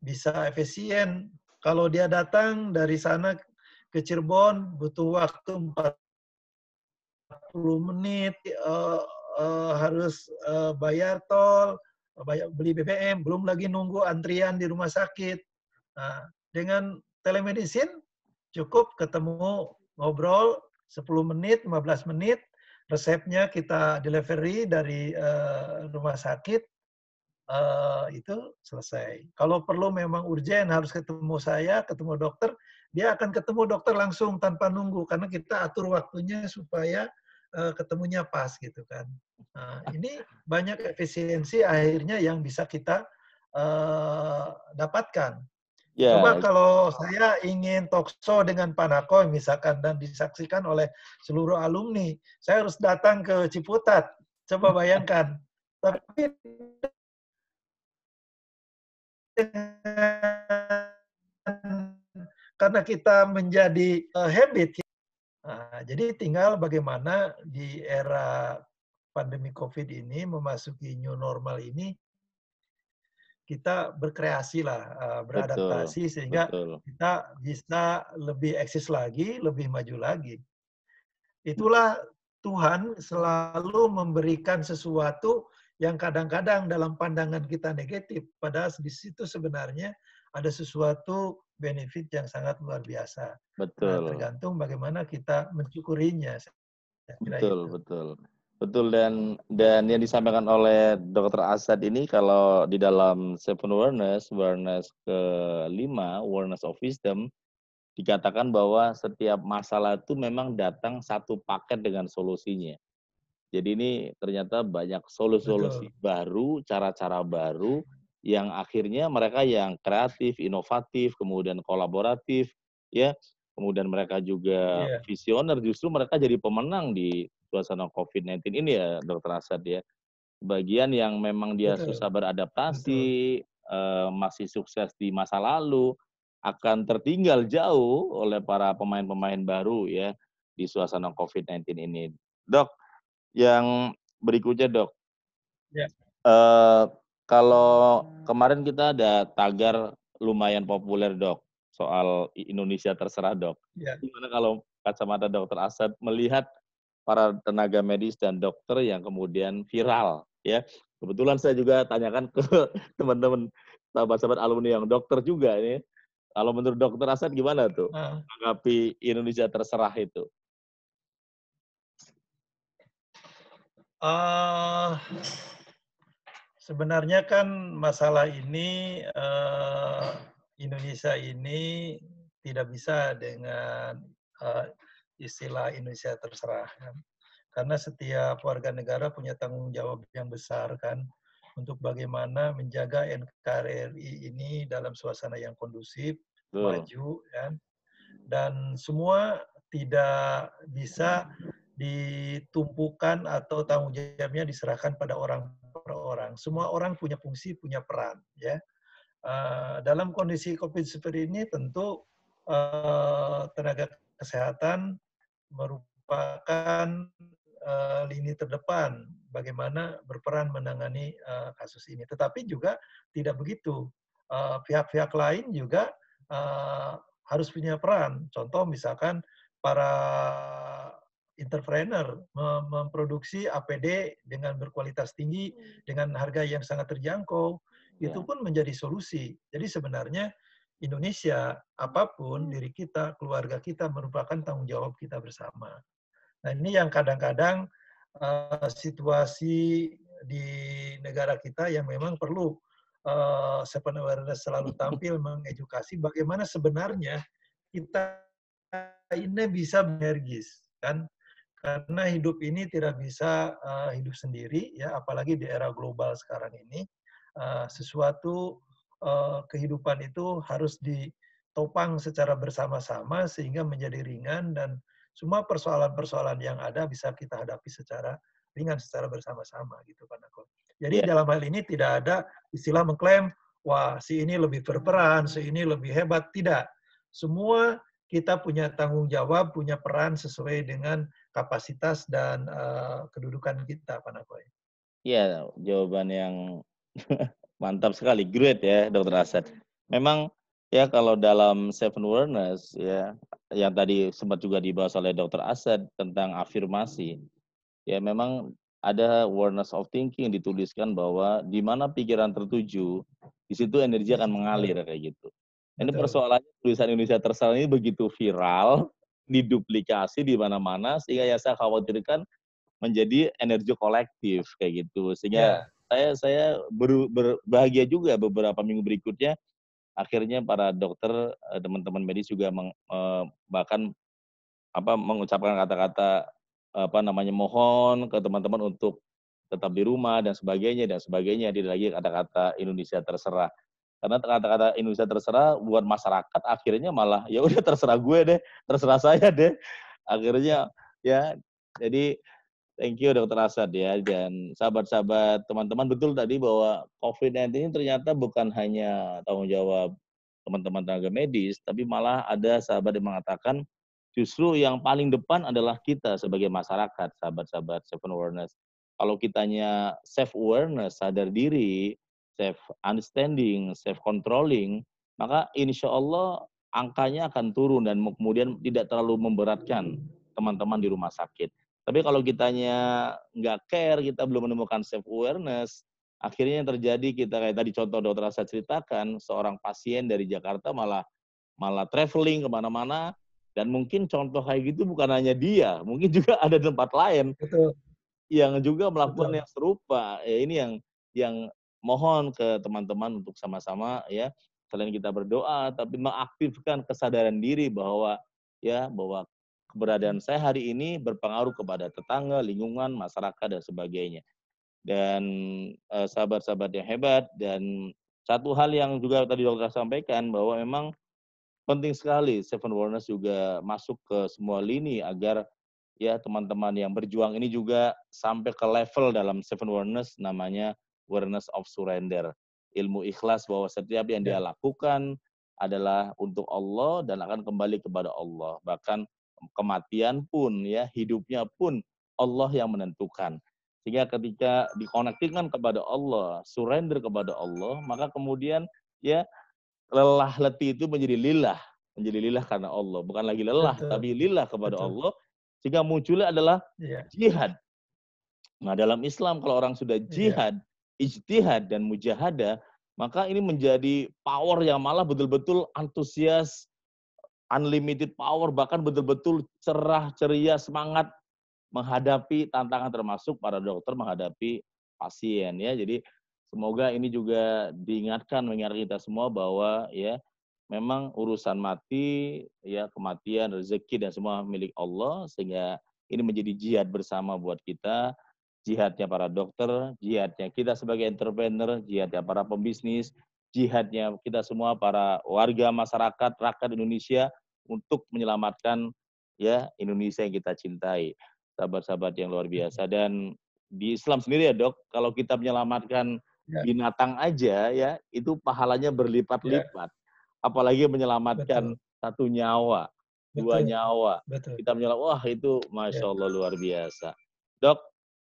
bisa efisien. Kalau dia datang dari sana ke Cirebon butuh waktu 40 menit, harus bayar tol, beli BBM, belum lagi nunggu antrian di rumah sakit. Nah, dengan telemedicine cukup ketemu, ngobrol 10 menit, 15 menit, resepnya kita delivery dari rumah sakit, itu selesai. Kalau perlu memang urgen harus ketemu saya, ketemu dokter, dia akan ketemu dokter langsung tanpa nunggu karena kita atur waktunya supaya ketemunya pas gitu kan. Nah, ini banyak efisiensi akhirnya yang bisa kita dapatkan. Coba Ya, kalau saya ingin talkshow dengan Pak Nakoy misalkan dan disaksikan oleh seluruh alumni, saya harus datang ke Ciputat. Coba bayangkan. Tapi karena kita menjadi habit. Nah, jadi tinggal bagaimana di era pandemi COVID ini memasuki new normal ini kita berkreasi lah, betul, beradaptasi sehingga betul. kita bisa lebih eksis lagi, lebih maju lagi. Itulah Tuhan selalu memberikan sesuatu yang kadang-kadang dalam pandangan kita negatif, padahal di situ sebenarnya ada sesuatu benefit yang sangat luar biasa. Nah, Betul, tergantung bagaimana kita mensyukurinya, saya kira betul, itu. betul. Betul dan yang disampaikan oleh Dr. Asad ini kalau di dalam Seven Awareness, awareness kelima, awareness of wisdom, dikatakan bahwa setiap masalah itu memang datang satu paket dengan solusinya. Jadi ini ternyata banyak solusi-solusi Betul, baru, cara-cara baru yang akhirnya mereka yang kreatif, inovatif, kemudian kolaboratif, ya, kemudian mereka juga iya, visioner, justru mereka jadi pemenang di suasana COVID-19 ini ya, Dokter Asad ya. Bagian yang memang dia betul, susah beradaptasi, betul, masih sukses di masa lalu, akan tertinggal jauh oleh para pemain-pemain baru ya di suasana COVID-19 ini. Dok, yang berikutnya Dok, ya, eee, kalau kemarin kita ada tagar lumayan populer Dok, soal Indonesia Terserah Dok. ya. Gimana kalau kacamata Dokter Asad melihat para tenaga medis dan dokter yang kemudian viral ya. Kebetulan saya juga tanyakan ke teman-teman sahabat-sahabat alumni yang dokter juga ini. Kalau menurut Dokter Asad gimana tuh Nah, menanggapi Indonesia Terserah itu? eee, sebenarnya kan masalah ini Indonesia ini tidak bisa dengan istilah Indonesia terserah kan. Karena setiap warga negara punya tanggung jawab yang besar kan untuk bagaimana menjaga NKRI ini dalam suasana yang kondusif, Betul. maju kan. Dan semua tidak bisa ditumpukan atau tanggung jawabnya diserahkan pada orang per orang. Semua orang punya fungsi, punya peran ya. Dalam kondisi COVID seperti ini tentu tenaga kesehatan merupakan lini terdepan bagaimana berperan menangani kasus ini. Tetapi juga tidak begitu. Pihak-pihak lain juga uh, harus punya peran. Contoh misalkan para entrepreneur memproduksi APD dengan berkualitas tinggi dengan harga yang sangat terjangkau, itu Ya. pun menjadi solusi. Jadi sebenarnya Indonesia, apapun diri kita, keluarga kita merupakan tanggung jawab kita bersama. Nah ini yang kadang-kadang situasi di negara kita yang memang perlu Seven Awareness selalu tampil mengedukasi bagaimana sebenarnya kita ini bisa energis kan, karena hidup ini tidak bisa hidup sendiri ya, apalagi di era global sekarang ini. Sesuatu kehidupan itu harus ditopang secara bersama-sama sehingga menjadi ringan dan semua persoalan-persoalan yang ada bisa kita hadapi secara ringan, secara bersama-sama gitu Pak Nako. Jadi Iya. dalam hal ini tidak ada istilah mengklaim, wah si ini lebih berperan, si ini lebih hebat. Tidak. Semua kita punya tanggung jawab, punya peran sesuai dengan kapasitas dan kedudukan kita, Pak Nakoy. Iya, jawaban yang mantap sekali, great ya, Dokter Asad. Memang ya kalau dalam Seven Awareness ya, yang tadi sempat juga dibahas oleh Dokter Asad tentang afirmasi, ya memang ada awareness of thinking dituliskan bahwa di mana pikiran tertuju, di situ energi akan mengalir kayak gitu. Ini Betul. persoalannya tulisan Indonesia Terserah ini begitu viral, diduplikasi di mana-mana sehingga ya saya khawatirkan menjadi energi kolektif kayak gitu. Sehingga Ya, saya berbahagia juga beberapa minggu berikutnya akhirnya para dokter, teman-teman medis juga bahkan mengucapkan kata-kata mohon ke teman-teman untuk tetap di rumah dan sebagainya, tidak lagi kata-kata Indonesia terserah. Karena kata-kata Indonesia terserah buat masyarakat akhirnya malah ya udah terserah gue deh, terserah saya deh. Akhirnya ya jadi thank you Dokter Asad ya, dan sahabat-sahabat teman-teman, betul tadi bahwa COVID-19 ini ternyata bukan hanya tanggung jawab teman-teman tenaga medis, tapi malah ada sahabat yang mengatakan justru yang paling depan adalah kita sebagai masyarakat, sahabat-sahabat Seven Awareness. Kalau kitanya self awareness, sadar diri, self understanding, self controlling, maka insya Allah angkanya akan turun dan kemudian tidak terlalu memberatkan teman-teman di rumah sakit. Tapi kalau kitanya nggak care, kita belum menemukan self awareness, akhirnya yang terjadi kita kayak tadi contoh dokter saya ceritakan, seorang pasien dari Jakarta malah malah traveling kemana-mana, dan mungkin contoh kayak gitu bukan hanya dia, mungkin juga ada di tempat lain betul, yang juga melakukan betul. yang serupa. Ya ini yang mohon ke teman-teman untuk sama-sama ya, selain kita berdoa, tapi mengaktifkan kesadaran diri bahwa ya bahwa keberadaan saya hari ini berpengaruh kepada tetangga, lingkungan, masyarakat dan sebagainya. Dan sahabat-sahabat yang hebat, dan satu hal yang juga tadi dokter sampaikan bahwa memang penting sekali Seven Awareness juga masuk ke semua lini agar ya teman-teman yang berjuang ini juga sampai ke level dalam Seven Awareness namanya awareness of surrender. Ilmu ikhlas bahwa setiap yang dia Ya, lakukan adalah untuk Allah dan akan kembali kepada Allah. Bahkan kematian pun ya, hidupnya pun Allah yang menentukan. Sehingga ketika dikonektikan kepada Allah, surrender kepada Allah, maka kemudian ya lelah letih itu menjadi lillah karena Allah, bukan lagi lelah, betul, tapi lillah kepada betul. Allah, sehingga munculnya adalah Iya, jihad. Nah, dalam Islam kalau orang sudah iya, jihad, ijtihad dan mujahadah, maka ini menjadi power yang malah betul-betul antusias, unlimited power, bahkan betul-betul cerah, ceria, semangat menghadapi tantangan, termasuk para dokter menghadapi pasien ya. Jadi semoga ini juga mengingatkan kita semua bahwa ya memang urusan mati, ya kematian, rezeki dan semua milik Allah, sehingga ini menjadi jihad bersama buat kita, jihadnya para dokter, jihadnya kita sebagai entrepreneur, jihadnya para pembisnis, jihadnya kita semua para warga masyarakat, rakyat Indonesia untuk menyelamatkan ya Indonesia yang kita cintai. Sahabat-sahabat yang luar biasa. Dan di Islam sendiri ya dok, kalau kita menyelamatkan Ya, binatang aja ya, itu pahalanya ya, berlipat-lipat. Apalagi menyelamatkan betul, satu nyawa, dua betul, nyawa. betul. Kita menyelamatkan, wah itu Ya, Masya Allah luar biasa. Dok,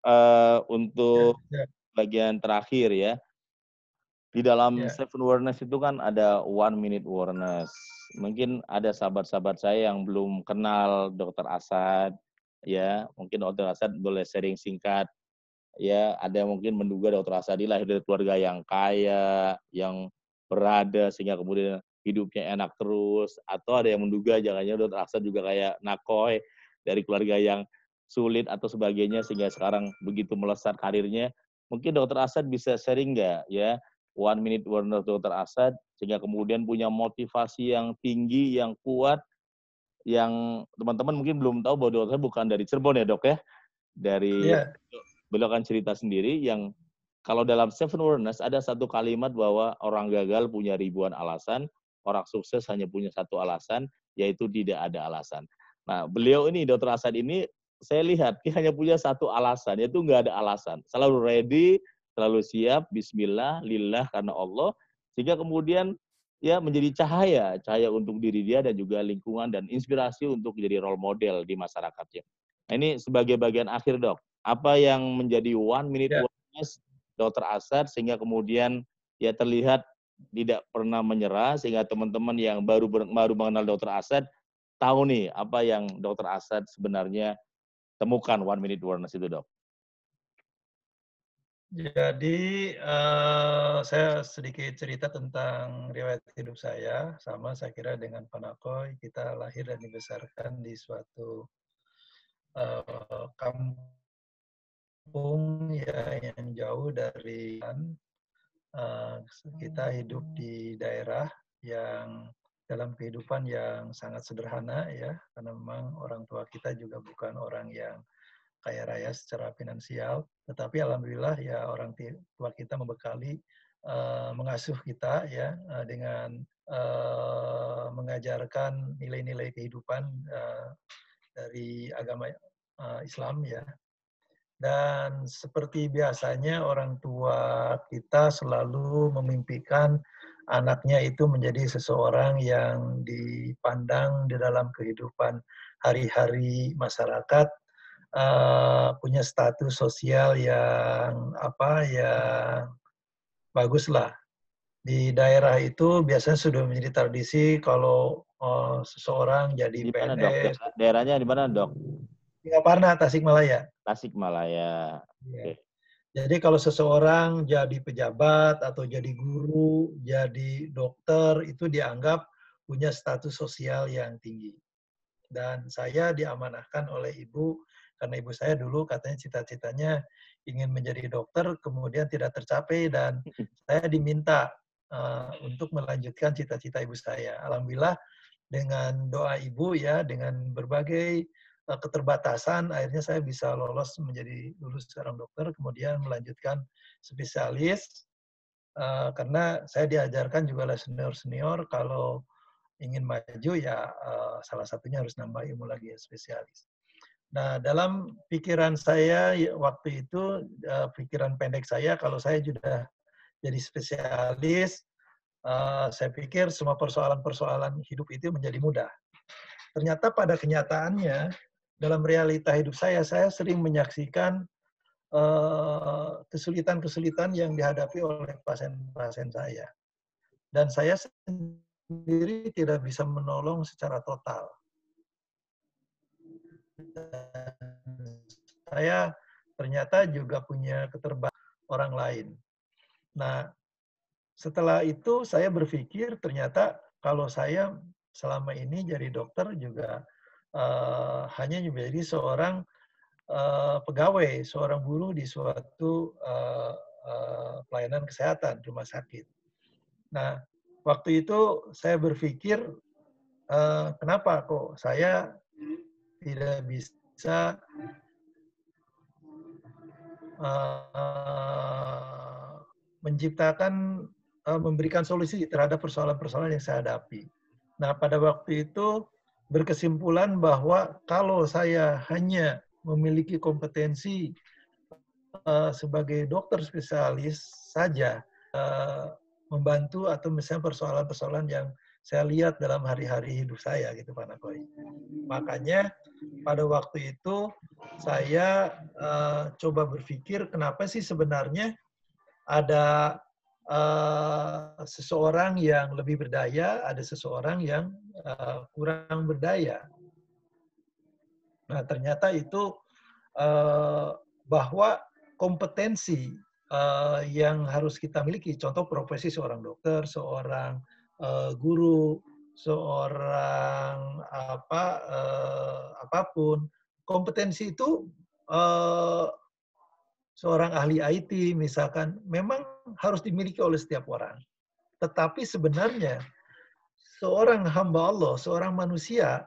ya, untuk ya, bagian terakhir ya, di dalam ya, Seven Awareness itu kan ada One Minute Awareness. Mungkin ada sahabat-sahabat saya yang belum kenal Dokter Asad, ya mungkin Dokter Asad boleh sharing singkat. Ya, ada yang mungkin menduga Dokter Asadi lahir dari keluarga yang kaya, yang berada sehingga kemudian hidupnya enak terus, atau ada yang menduga jangan-jangan Dokter Asad juga kayak Nakoy dari keluarga yang sulit atau sebagainya sehingga sekarang begitu melesat karirnya. Mungkin Dokter Asad bisa sharing nggak ya One Minute Warner Dokter Asad sehingga kemudian punya motivasi yang tinggi, yang kuat, yang teman-teman mungkin belum tahu bahwa Dokter Asad bukan dari Cirebon ya dok ya, dari ya, beliau akan cerita sendiri yang kalau dalam Seven Awareness ada satu kalimat bahwa orang gagal punya ribuan alasan, orang sukses hanya punya satu alasan, yaitu tidak ada alasan. Nah, beliau ini, Dr. Asad ini, saya lihat dia hanya punya satu alasan, yaitu nggak ada alasan. Selalu ready, selalu siap, bismillah, lillah, karena Allah, sehingga kemudian ya menjadi cahaya, cahaya untuk diri dia dan juga lingkungan dan inspirasi untuk jadi role model di masyarakatnya. Nah, ini sebagai bagian akhir, Dok. Apa yang menjadi One Minute ya. Awareness Dr. Asad sehingga kemudian ya terlihat tidak pernah menyerah sehingga teman-teman yang baru mengenal Dr. Asad tahu nih apa yang Dr. Asad sebenarnya temukan One Minute Awareness itu, Dok. Jadi, saya sedikit cerita tentang riwayat hidup saya, sama saya kira dengan Pak Nakoy, kita lahir dan dibesarkan di suatu kampung ya yang jauh dari uh, kita hidup di daerah yang dalam kehidupan yang sangat sederhana ya, karena memang orang tua kita juga bukan orang yang kaya raya secara finansial, tetapi alhamdulillah ya orang tua kita membekali, mengasuh kita ya dengan mengajarkan nilai-nilai kehidupan dari agama Islam ya. Dan seperti biasanya orang tua kita selalu memimpikan anaknya itu menjadi seseorang yang dipandang di dalam kehidupan hari-hari masyarakat, punya status sosial yang yang baguslah. Di daerah itu biasanya sudah menjadi tradisi kalau seseorang jadi Di mana, Dok? PNS, Daerahnya di mana, Dok? Singaparna, Tasikmalaya. Tasikmalaya. Ya. Oke. Jadi kalau seseorang jadi pejabat atau jadi guru, jadi dokter, itu dianggap punya status sosial yang tinggi. Dan saya diamanahkan oleh ibu, karena ibu saya dulu katanya cita-citanya ingin menjadi dokter, kemudian tidak tercapai, dan saya diminta untuk melanjutkan cita-cita ibu saya. Alhamdulillah dengan doa ibu ya, dengan berbagai keterbatasan, akhirnya saya bisa lulus seorang dokter, kemudian melanjutkan spesialis, karena saya diajarkan juga oleh senior-senior kalau ingin maju ya salah satunya harus nambah ilmu lagi ya spesialis. Nah, dalam pikiran saya waktu itu, pikiran pendek saya kalau saya sudah jadi spesialis, saya pikir semua persoalan-persoalan hidup itu menjadi mudah. Ternyata pada kenyataannya, dalam realita hidup saya sering menyaksikan kesulitan-kesulitan yang dihadapi oleh pasien-pasien saya. Dan saya sendiri tidak bisa menolong secara total. Saya ternyata juga punya keterbatasan orang lain. Nah, setelah itu saya berpikir ternyata kalau saya selama ini jadi dokter juga hanya menjadi seorang pegawai, seorang buruh di suatu pelayanan kesehatan rumah sakit. Nah, waktu itu saya berpikir, kenapa kok saya tidak bisa uh, menciptakan, memberikan solusi terhadap persoalan-persoalan yang saya hadapi. Nah, pada waktu itu berkesimpulan bahwa kalau saya hanya memiliki kompetensi sebagai dokter spesialis saja, membantu atau misalnya persoalan-persoalan yang saya lihat dalam hari-hari hidup saya gitu Pak Nakoi. Makanya pada waktu itu saya coba berpikir kenapa sih sebenarnya ada seseorang yang lebih berdaya, ada seseorang yang kurang berdaya. Nah, ternyata itu bahwa kompetensi yang harus kita miliki, contoh profesi seorang dokter, seorang guru, seorang apapun, kompetensi itu seorang ahli IT misalkan memang harus dimiliki oleh setiap orang. Tetapi sebenarnya seorang hamba Allah, seorang manusia,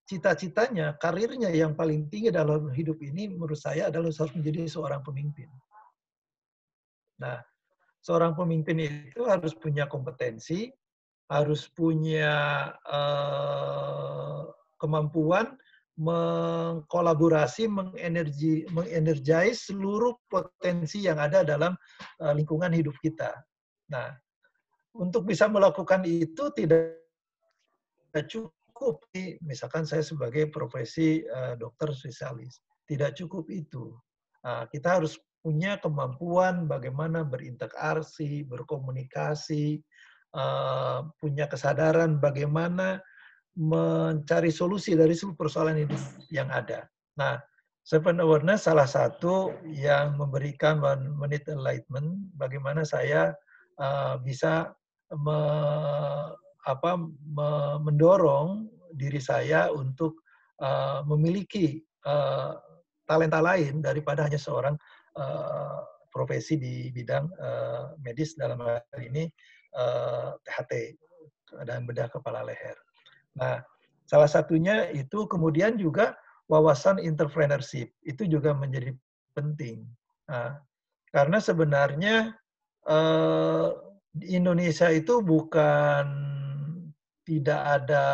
cita-citanya, karirnya yang paling tinggi dalam hidup ini menurut saya adalah harus menjadi seorang pemimpin. Nah, seorang pemimpin itu harus punya kompetensi, harus punya kemampuan mengkolaborasi, mengenergize seluruh potensi yang ada dalam lingkungan hidup kita. Nah, untuk bisa melakukan itu tidak cukup, misalkan saya sebagai profesi dokter spesialis, tidak cukup itu. Kita harus punya kemampuan bagaimana berinteraksi, berkomunikasi, punya kesadaran bagaimana mencari solusi dari seluruh persoalan hidup yang ada. Nah, Seven Awareness salah satu yang memberikan one minute enlightenment, bagaimana saya bisa mendorong diri saya untuk memiliki talenta lain daripada hanya seorang profesi di bidang medis, dalam hal ini THT dan bedah kepala leher. Nah, salah satunya itu kemudian juga wawasan entrepreneurship itu juga menjadi penting. Nah, karena sebenarnya di Indonesia itu bukan tidak ada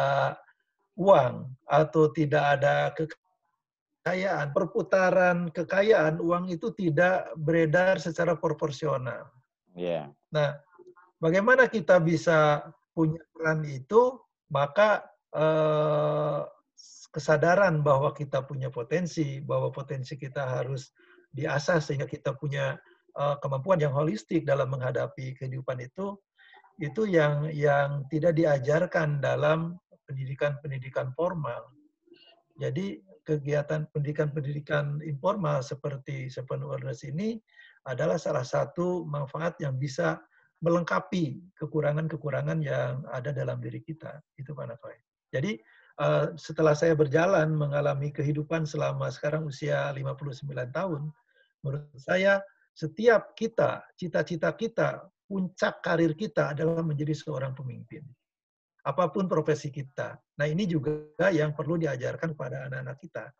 uang atau tidak ada kekayaan. Perputaran kekayaan uang itu tidak beredar secara proporsional. Yeah. Nah, bagaimana kita bisa punya peran itu, maka kesadaran bahwa kita punya potensi, bahwa potensi kita harus diasah sehingga kita punya kemampuan yang holistik dalam menghadapi kehidupan itu yang tidak diajarkan dalam pendidikan-pendidikan formal. Jadi kegiatan pendidikan-pendidikan informal seperti Seven Awareness ini adalah salah satu manfaat yang bisa melengkapi kekurangan-kekurangan yang ada dalam diri kita. Itu Pak Nakoy. Jadi setelah saya berjalan mengalami kehidupan selama sekarang usia 59 tahun, menurut saya setiap kita, cita-cita kita, puncak karir kita adalah menjadi seorang pemimpin. Apapun profesi kita. Nah, ini juga yang perlu diajarkan kepada anak-anak kita.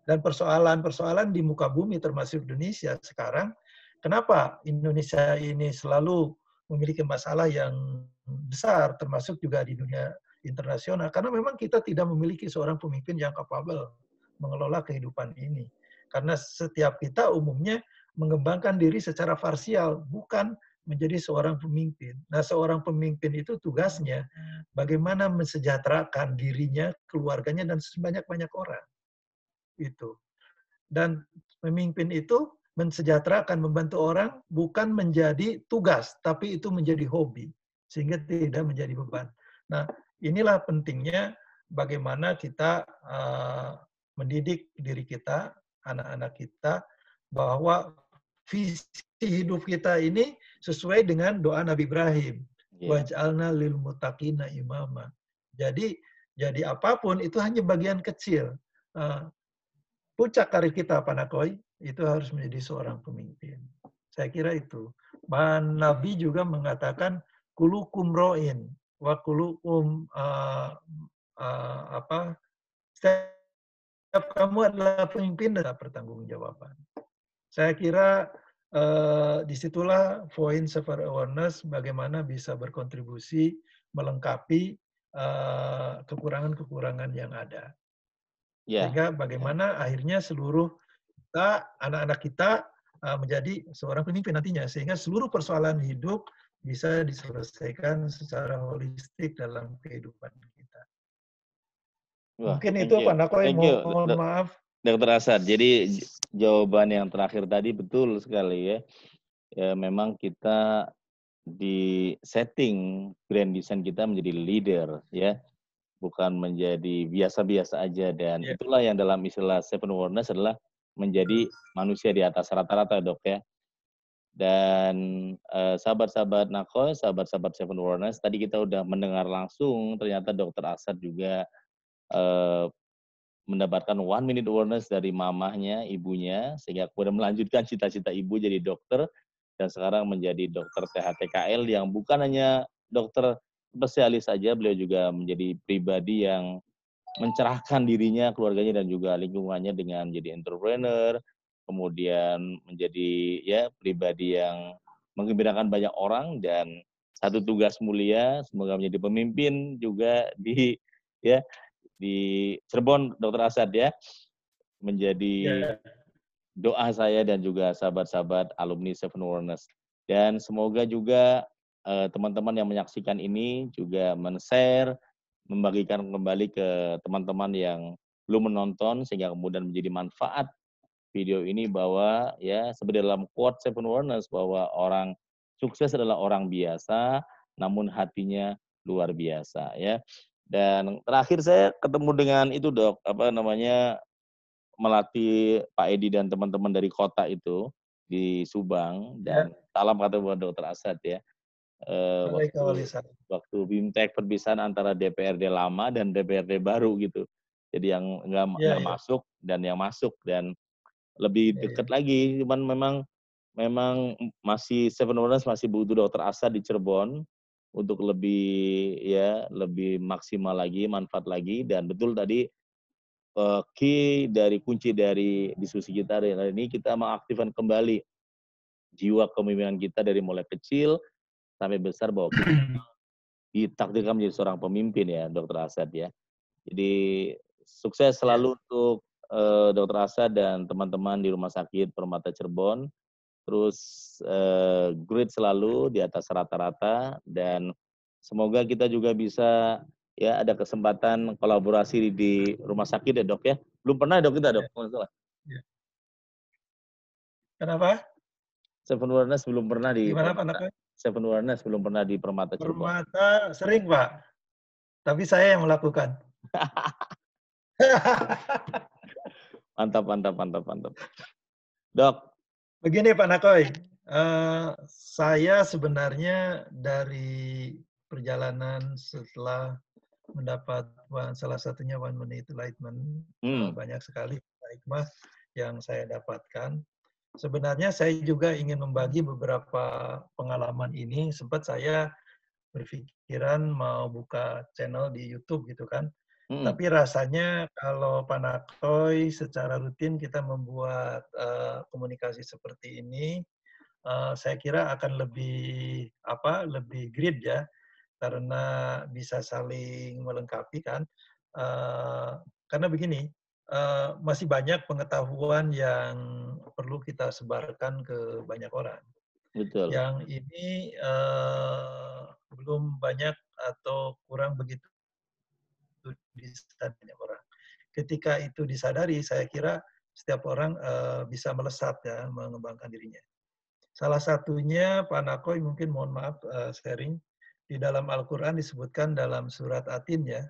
Dan persoalan-persoalan di muka bumi termasuk Indonesia sekarang, kenapa Indonesia ini selalu memiliki masalah yang besar, termasuk juga di dunia internasional, karena memang kita tidak memiliki seorang pemimpin yang capable mengelola kehidupan ini. Karena setiap kita umumnya mengembangkan diri secara parsial, bukan menjadi seorang pemimpin. Nah, seorang pemimpin itu tugasnya bagaimana mensejahterakan dirinya, keluarganya, dan sebanyak-banyak orang. Itu. Dan pemimpin itu mensejahterakan, membantu orang bukan menjadi tugas, tapi itu menjadi hobi, sehingga tidak menjadi beban. Nah, inilah pentingnya bagaimana kita mendidik diri kita, anak-anak kita, bahwa visi hidup kita ini sesuai dengan doa Nabi Ibrahim. Waj'alna lil muttaqina imama. Jadi apapun itu hanya bagian kecil. Puncak karir kita, Pak Nakoy, itu harus menjadi seorang pemimpin. Saya kira itu. Nabi juga mengatakan, kulukum ro'in wa kulukum apa, setiap kamu adalah pemimpin dan pertanggungjawaban. Saya kira disitulah poin self awareness bagaimana bisa berkontribusi melengkapi kekurangan-kekurangan yang ada. Ya, Sehingga bagaimana akhirnya seluruh kita, anak-anak kita menjadi seorang pemimpin nantinya. Sehingga seluruh persoalan hidup bisa diselesaikan secara holistik dalam kehidupan kita. wah, Mungkin thank itu you, Pak Nakoy, thank you, mohon maaf. Dokter Asad. Jadi jawaban yang terakhir tadi betul sekali ya. Ya memang kita di setting grand design kita menjadi leader ya, bukan menjadi biasa-biasa aja, dan Ya, itulah yang dalam istilah seven awareness adalah menjadi manusia di atas rata-rata, Dok ya. Dan sahabat-sahabat Nakoy, sahabat-sahabat seven awareness, tadi kita udah mendengar langsung ternyata Dokter Asad juga eh, mendapatkan one minute awareness dari mamahnya, ibunya, sehingga kemudian melanjutkan cita-cita ibu jadi dokter, dan sekarang menjadi dokter THTKL yang bukan hanya dokter spesialis saja, beliau juga menjadi pribadi yang mencerahkan dirinya, keluarganya, dan juga lingkungannya dengan menjadi entrepreneur, kemudian menjadi ya pribadi yang menggembirakan banyak orang, dan satu tugas mulia, semoga menjadi pemimpin juga di ya di Cirebon, Dokter Asad ya, menjadi ya, doa saya dan juga sahabat-sahabat alumni Seven Awareness. Dan semoga juga teman-teman yang menyaksikan ini juga men-share, membagikan kembali ke teman-teman yang belum menonton, sehingga kemudian menjadi manfaat video ini, bahwa ya seperti dalam quote Seven Awareness, bahwa orang sukses adalah orang biasa, namun hatinya luar biasa ya. Dan terakhir saya ketemu dengan itu, Dok, apa namanya, melatih Pak Edi dan teman-teman dari kota itu di Subang, ya. dan salam kata buat Dokter Asad ya. Waktu Waalaikumsalam. waktu BIMTEK perpisahan antara DPRD lama dan DPRD baru gitu. Jadi yang Ya, nggak ya, masuk dan yang masuk, dan lebih ya, dekat ya. lagi. Cuman memang memang masih Seven Wonders masih butuh Dokter Asad di Cirebon untuk lebih ya lebih maksimal lagi, manfaat lagi. Dan betul tadi kunci dari diskusi kita hari ini, kita mengaktifkan kembali jiwa kepemimpinan kita dari mulai kecil sampai besar, bahwa kita ditakdirkan menjadi seorang pemimpin ya, Dokter Asad ya. Jadi sukses Ya. selalu untuk Dokter Asad dan teman-teman di Rumah Sakit Permata Cirebon. Terus great selalu di atas rata-rata, dan semoga kita juga bisa ya ada kesempatan kolaborasi di rumah sakit ya, Dok ya. Belum pernah, Dok, kita, Dok, Ya, kalau nggak salah. ya. Kenapa? Seven Wellness belum pernah di Gimana Pak Permata. Nakoy? Seven Wellness belum pernah di Permata Cirebon. Permata sering Pak, tapi saya yang melakukan. Mantap, mantap, mantap, mantap. Dok, Begini Pak Nakoy, saya sebenarnya dari perjalanan setelah mendapat salah satunya One Minute Enlightenment, hmm, banyak sekali hikmah yang saya dapatkan. Sebenarnya saya juga ingin membagi beberapa pengalaman ini. Sempat saya berpikiran mau buka channel di YouTube gitu kan. hmm, Tapi rasanya kalau Pak Nakoy secara rutin kita membuat komunikasi seperti ini, saya kira akan lebih grid ya, karena bisa saling melengkapi kan. Karena begini, masih banyak pengetahuan yang perlu kita sebarkan ke banyak orang. betul, Yang ini belum banyak atau kurang begitu disadari banyak orang. Ketika itu disadari, saya kira setiap orang bisa melesat ya, mengembangkan dirinya. Salah satunya Pak Nakoy mungkin mohon maaf sharing, di dalam Al-Quran disebutkan dalam surat Atin ya,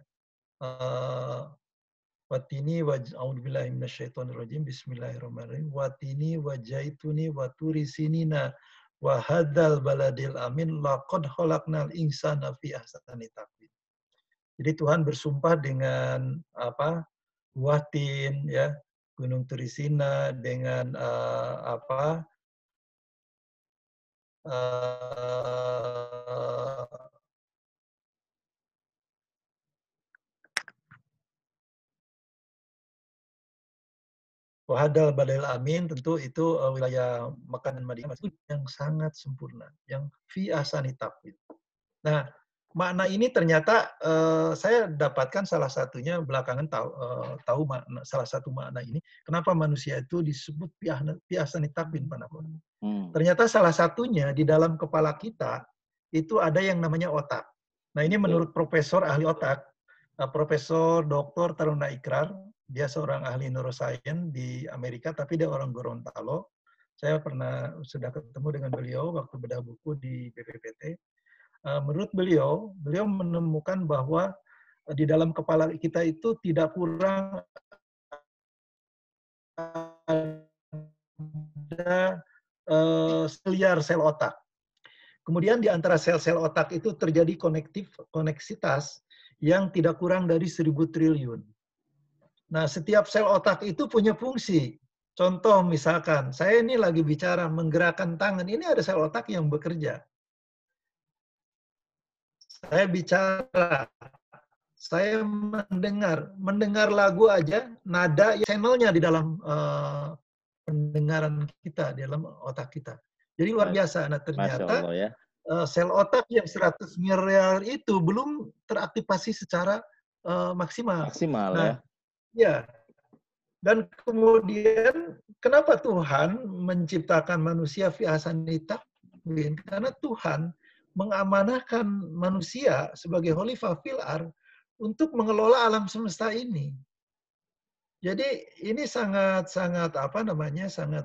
watini a'udzubillahi minasyaitonirrajim, bismillahirrahmanirrahim, watini wajaituni waturi sinina wa hadzal baladil amin laqad khalaqnal insana fi ahsani taqwim. Jadi Tuhan bersumpah dengan buah tin ya, Gunung Turisina, dengan Wahadal Badail Amin tentu itu wilayah Mekah dan Madinah itu yang sangat sempurna, yang fi ahsani taqwim. Nah, makna ini ternyata saya dapatkan salah satunya belakangan tahu makna, salah satu makna ini. Kenapa manusia itu disebut fi ahsani taqwim, Pak Nako? Ternyata salah satunya di dalam kepala kita itu ada yang namanya otak. Nah, ini menurut profesor ahli otak, Profesor Dr. Taruna Ikrar, dia seorang ahli neuroscience di Amerika, tapi dia orang Gorontalo. Saya sudah ketemu dengan beliau waktu bedah buku di BPPT. Menurut beliau, beliau menemukan bahwa di dalam kepala kita itu tidak kurang ada miliar sel otak. Kemudian di antara sel-sel otak itu terjadi koneksitas yang tidak kurang dari 1.000 triliun. Nah, setiap sel otak itu punya fungsi. Contoh misalkan, saya ini lagi bicara menggerakkan tangan, ini ada sel otak yang bekerja. Saya bicara, saya mendengar lagu aja, nada channelnya di dalam pendengaran kita, di dalam otak kita. Jadi luar biasa. Nah, ternyata Allah, ya. Sel otak yang 100 miliar itu belum teraktivasi secara maksimal. Maksimal, Nah, ya. Dan kemudian kenapa Tuhan menciptakan manusia fi ahsani taqwim? Karena Tuhan mengamanahkan manusia sebagai khalifah fil ardh untuk mengelola alam semesta ini. Jadi ini sangat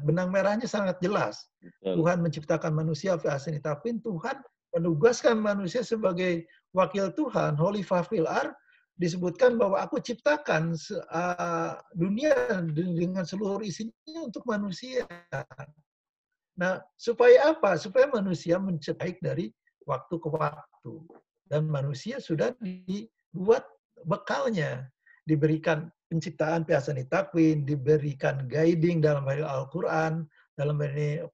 benang merahnya sangat jelas. Betul. Tuhan menciptakan manusia fi ahsani taqwim, Tuhan menugaskan manusia sebagai wakil Tuhan, khalifah fil ardh, disebutkan bahwa aku ciptakan dunia dengan seluruh isinya untuk manusia. Nah, supaya apa? Supaya manusia mencapai dari waktu ke waktu. Dan manusia sudah dibuat bekalnya. Diberikan penciptaan fi ahsani taqwim, diberikan guiding dalam hal Al-Quran, dalam hal ini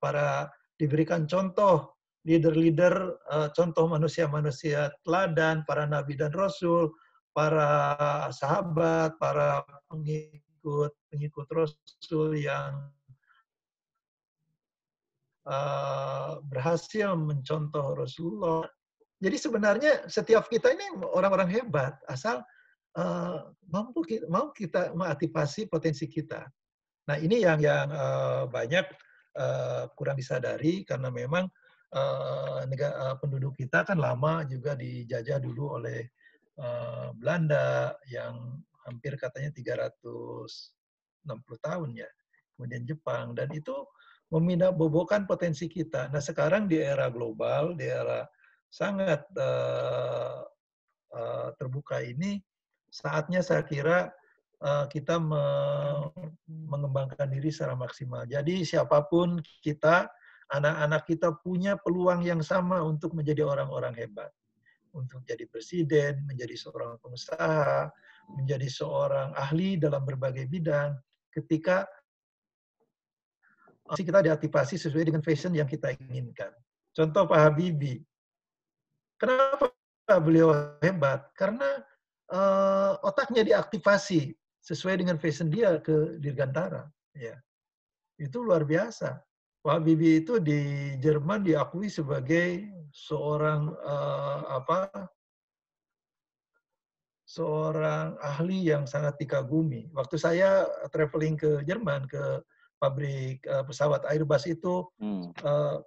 diberikan contoh leader-leader, contoh manusia-manusia teladan, para nabi dan rasul, para sahabat, para pengikut rasul yang berhasil mencontoh Rasulullah. Jadi sebenarnya setiap kita ini orang-orang hebat, asal mau kita mengaktifasi potensi kita. Nah, ini yang banyak kurang disadari karena memang penduduk kita kan lama juga dijajah dulu oleh Belanda yang hampir katanya 360 tahun ya. Kemudian Jepang, dan itu bobokan potensi kita. Nah, sekarang di era global, di era sangat terbuka ini, saatnya saya kira kita mengembangkan diri secara maksimal. Jadi siapapun kita, anak-anak kita punya peluang yang sama untuk menjadi orang-orang hebat. Untuk jadi presiden, menjadi seorang pengusaha, menjadi seorang ahli dalam berbagai bidang, ketika kita diaktifasi sesuai dengan fashion yang kita inginkan. Contoh Pak Habibie. Kenapa beliau hebat? Karena otaknya diaktifasi sesuai dengan fashion dia ke Dirgantara. Ya, itu luar biasa. Pak Habibie itu di Jerman diakui sebagai seorang seorang ahli yang sangat dikagumi. Waktu saya traveling ke Jerman, ke pabrik pesawat Airbus itu,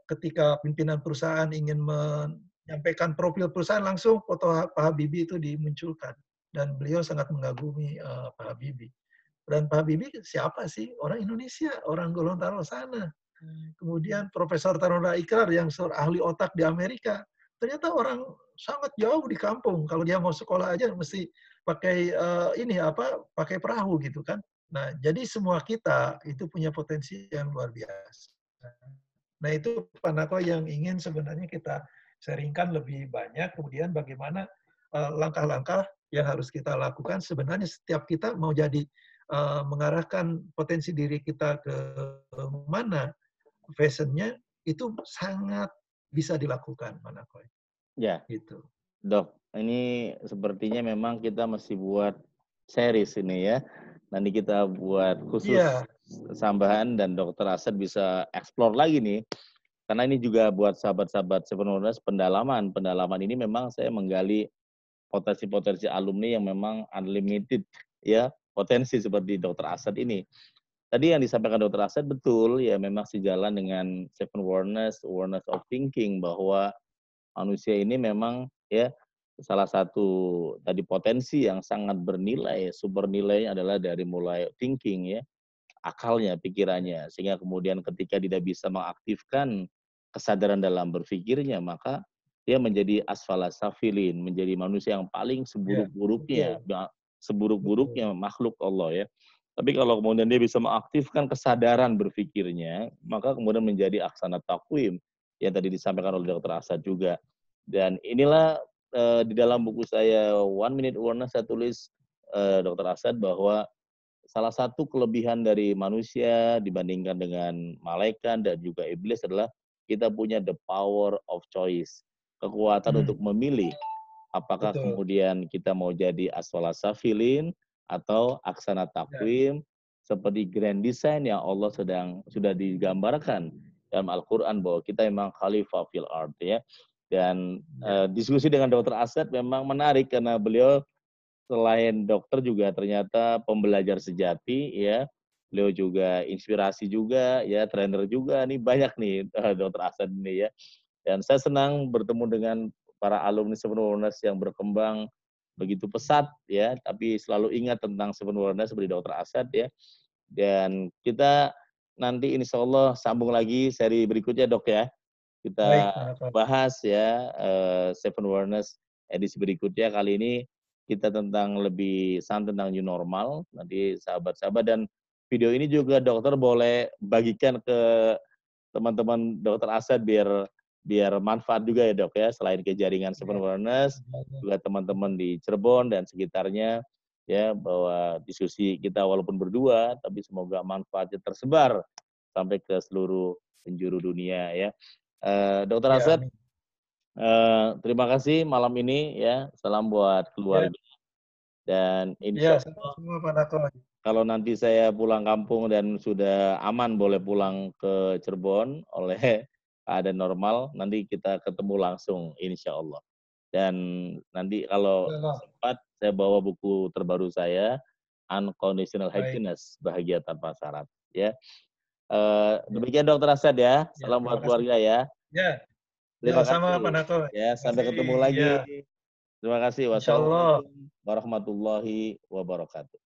ketika pimpinan perusahaan ingin menyampaikan profil perusahaan, langsung foto Pak Habibie itu dimunculkan. Dan beliau sangat mengagumi Pak Habibie. Dan Pak Habibie siapa sih? Orang Indonesia, orang Gorontalo sana. Kemudian Profesor Taruna Ikrar yang seorang ahli otak di Amerika. Ternyata orang sangat jauh di kampung. Kalau dia mau sekolah aja mesti pakai pakai perahu gitu kan. Nah, jadi semua kita itu punya potensi yang luar biasa. Nah, itu Pak Nako yang ingin sebenarnya kita sharingkan lebih banyak. Kemudian bagaimana langkah-langkah yang harus kita lakukan. Sebenarnya setiap kita mau jadi mengarahkan potensi diri kita ke mana, fashionnya itu sangat bisa dilakukan, Pak Nako. Ya, Gitu. Dok, ini sepertinya memang kita mesti buat series ini ya. Nanti kita buat khusus Iya. tambahan dan Dokter Asad bisa explore lagi nih. Karena ini juga buat sahabat-sahabat Seven Wonders pendalaman. Pendalaman ini memang saya menggali potensi-potensi alumni yang memang unlimited ya, potensi seperti Dokter Asad ini. Tadi yang disampaikan Dokter Asad betul ya, memang sejalan dengan Seven Wonders, awareness of thinking, bahwa manusia ini memang ya salah satu tadi potensi yang sangat bernilai, super nilainya adalah dari mulai thinking ya, akalnya, pikirannya, sehingga kemudian ketika tidak bisa mengaktifkan kesadaran dalam berpikirnya, maka dia menjadi asfala safilin, menjadi manusia yang paling Ya, seburuk-buruknya, betul, betul. seburuk-buruknya makhluk Allah ya. Tapi kalau kemudian dia bisa mengaktifkan kesadaran berpikirnya, maka kemudian menjadi aksana takwim yang tadi disampaikan oleh Dr. Asad juga. Dan inilah di dalam buku saya One Minute Awareness saya tulis Dr. Asad bahwa salah satu kelebihan dari manusia dibandingkan dengan malaikat dan juga iblis adalah kita punya the power of choice, kekuatan untuk memilih apakah Betul. kemudian kita mau jadi aswala safilin atau aksana Ya, takwim seperti grand design yang Allah sudah digambarkan dalam Al-Qur'an bahwa kita memang khalifah fil ard ya. Dan ya, diskusi dengan Dr. Asad memang menarik karena beliau selain dokter juga ternyata pembelajar sejati ya. Beliau juga inspirasi juga ya, trainer juga nih, banyak nih Dokter Asad ini ya. Dan saya senang bertemu dengan para alumni Seven Wonders yang berkembang begitu pesat ya, tapi selalu ingat tentang Seven Wonders seperti Dokter Asad ya. Dan kita nanti insya Allah sambung lagi seri berikutnya Dok ya. baik, Kita Pak Nako. bahas ya Seven Wonders edisi berikutnya. Kali ini kita lebih santai tentang new normal. Nanti sahabat-sahabat, dan video ini juga dokter boleh bagikan ke teman-teman Dokter Asad biar biar manfaat juga ya Dok ya, selain ke jaringan Seven Ya, Wellness, juga teman-teman di Cirebon dan sekitarnya ya, bahwa diskusi kita walaupun berdua tapi semoga manfaatnya tersebar sampai ke seluruh penjuru dunia ya. Dokter ya, Asad, amin. terima kasih malam ini ya, salam buat Ya, keluarga dan ya, insya sama-sama Pak Nako. kalau nanti saya pulang kampung dan sudah aman boleh pulang ke Cirebon oleh keadaan normal, nanti kita ketemu langsung insya Allah. Dan nanti kalau Ya, sempat saya bawa buku terbaru saya, Unconditional baik. Happiness, Bahagia Tanpa Syarat. Ya, Ya, demikian Dokter Asad ya. ya, Salam terima buat kasih. keluarga ya. Ya, ya, Terima sama Pak kasih. Nako. Ya, Terima sampai kasih. ketemu Ya, lagi. Terima kasih. insya Allah. Wassalamualaikum warahmatullahi wabarakatuh.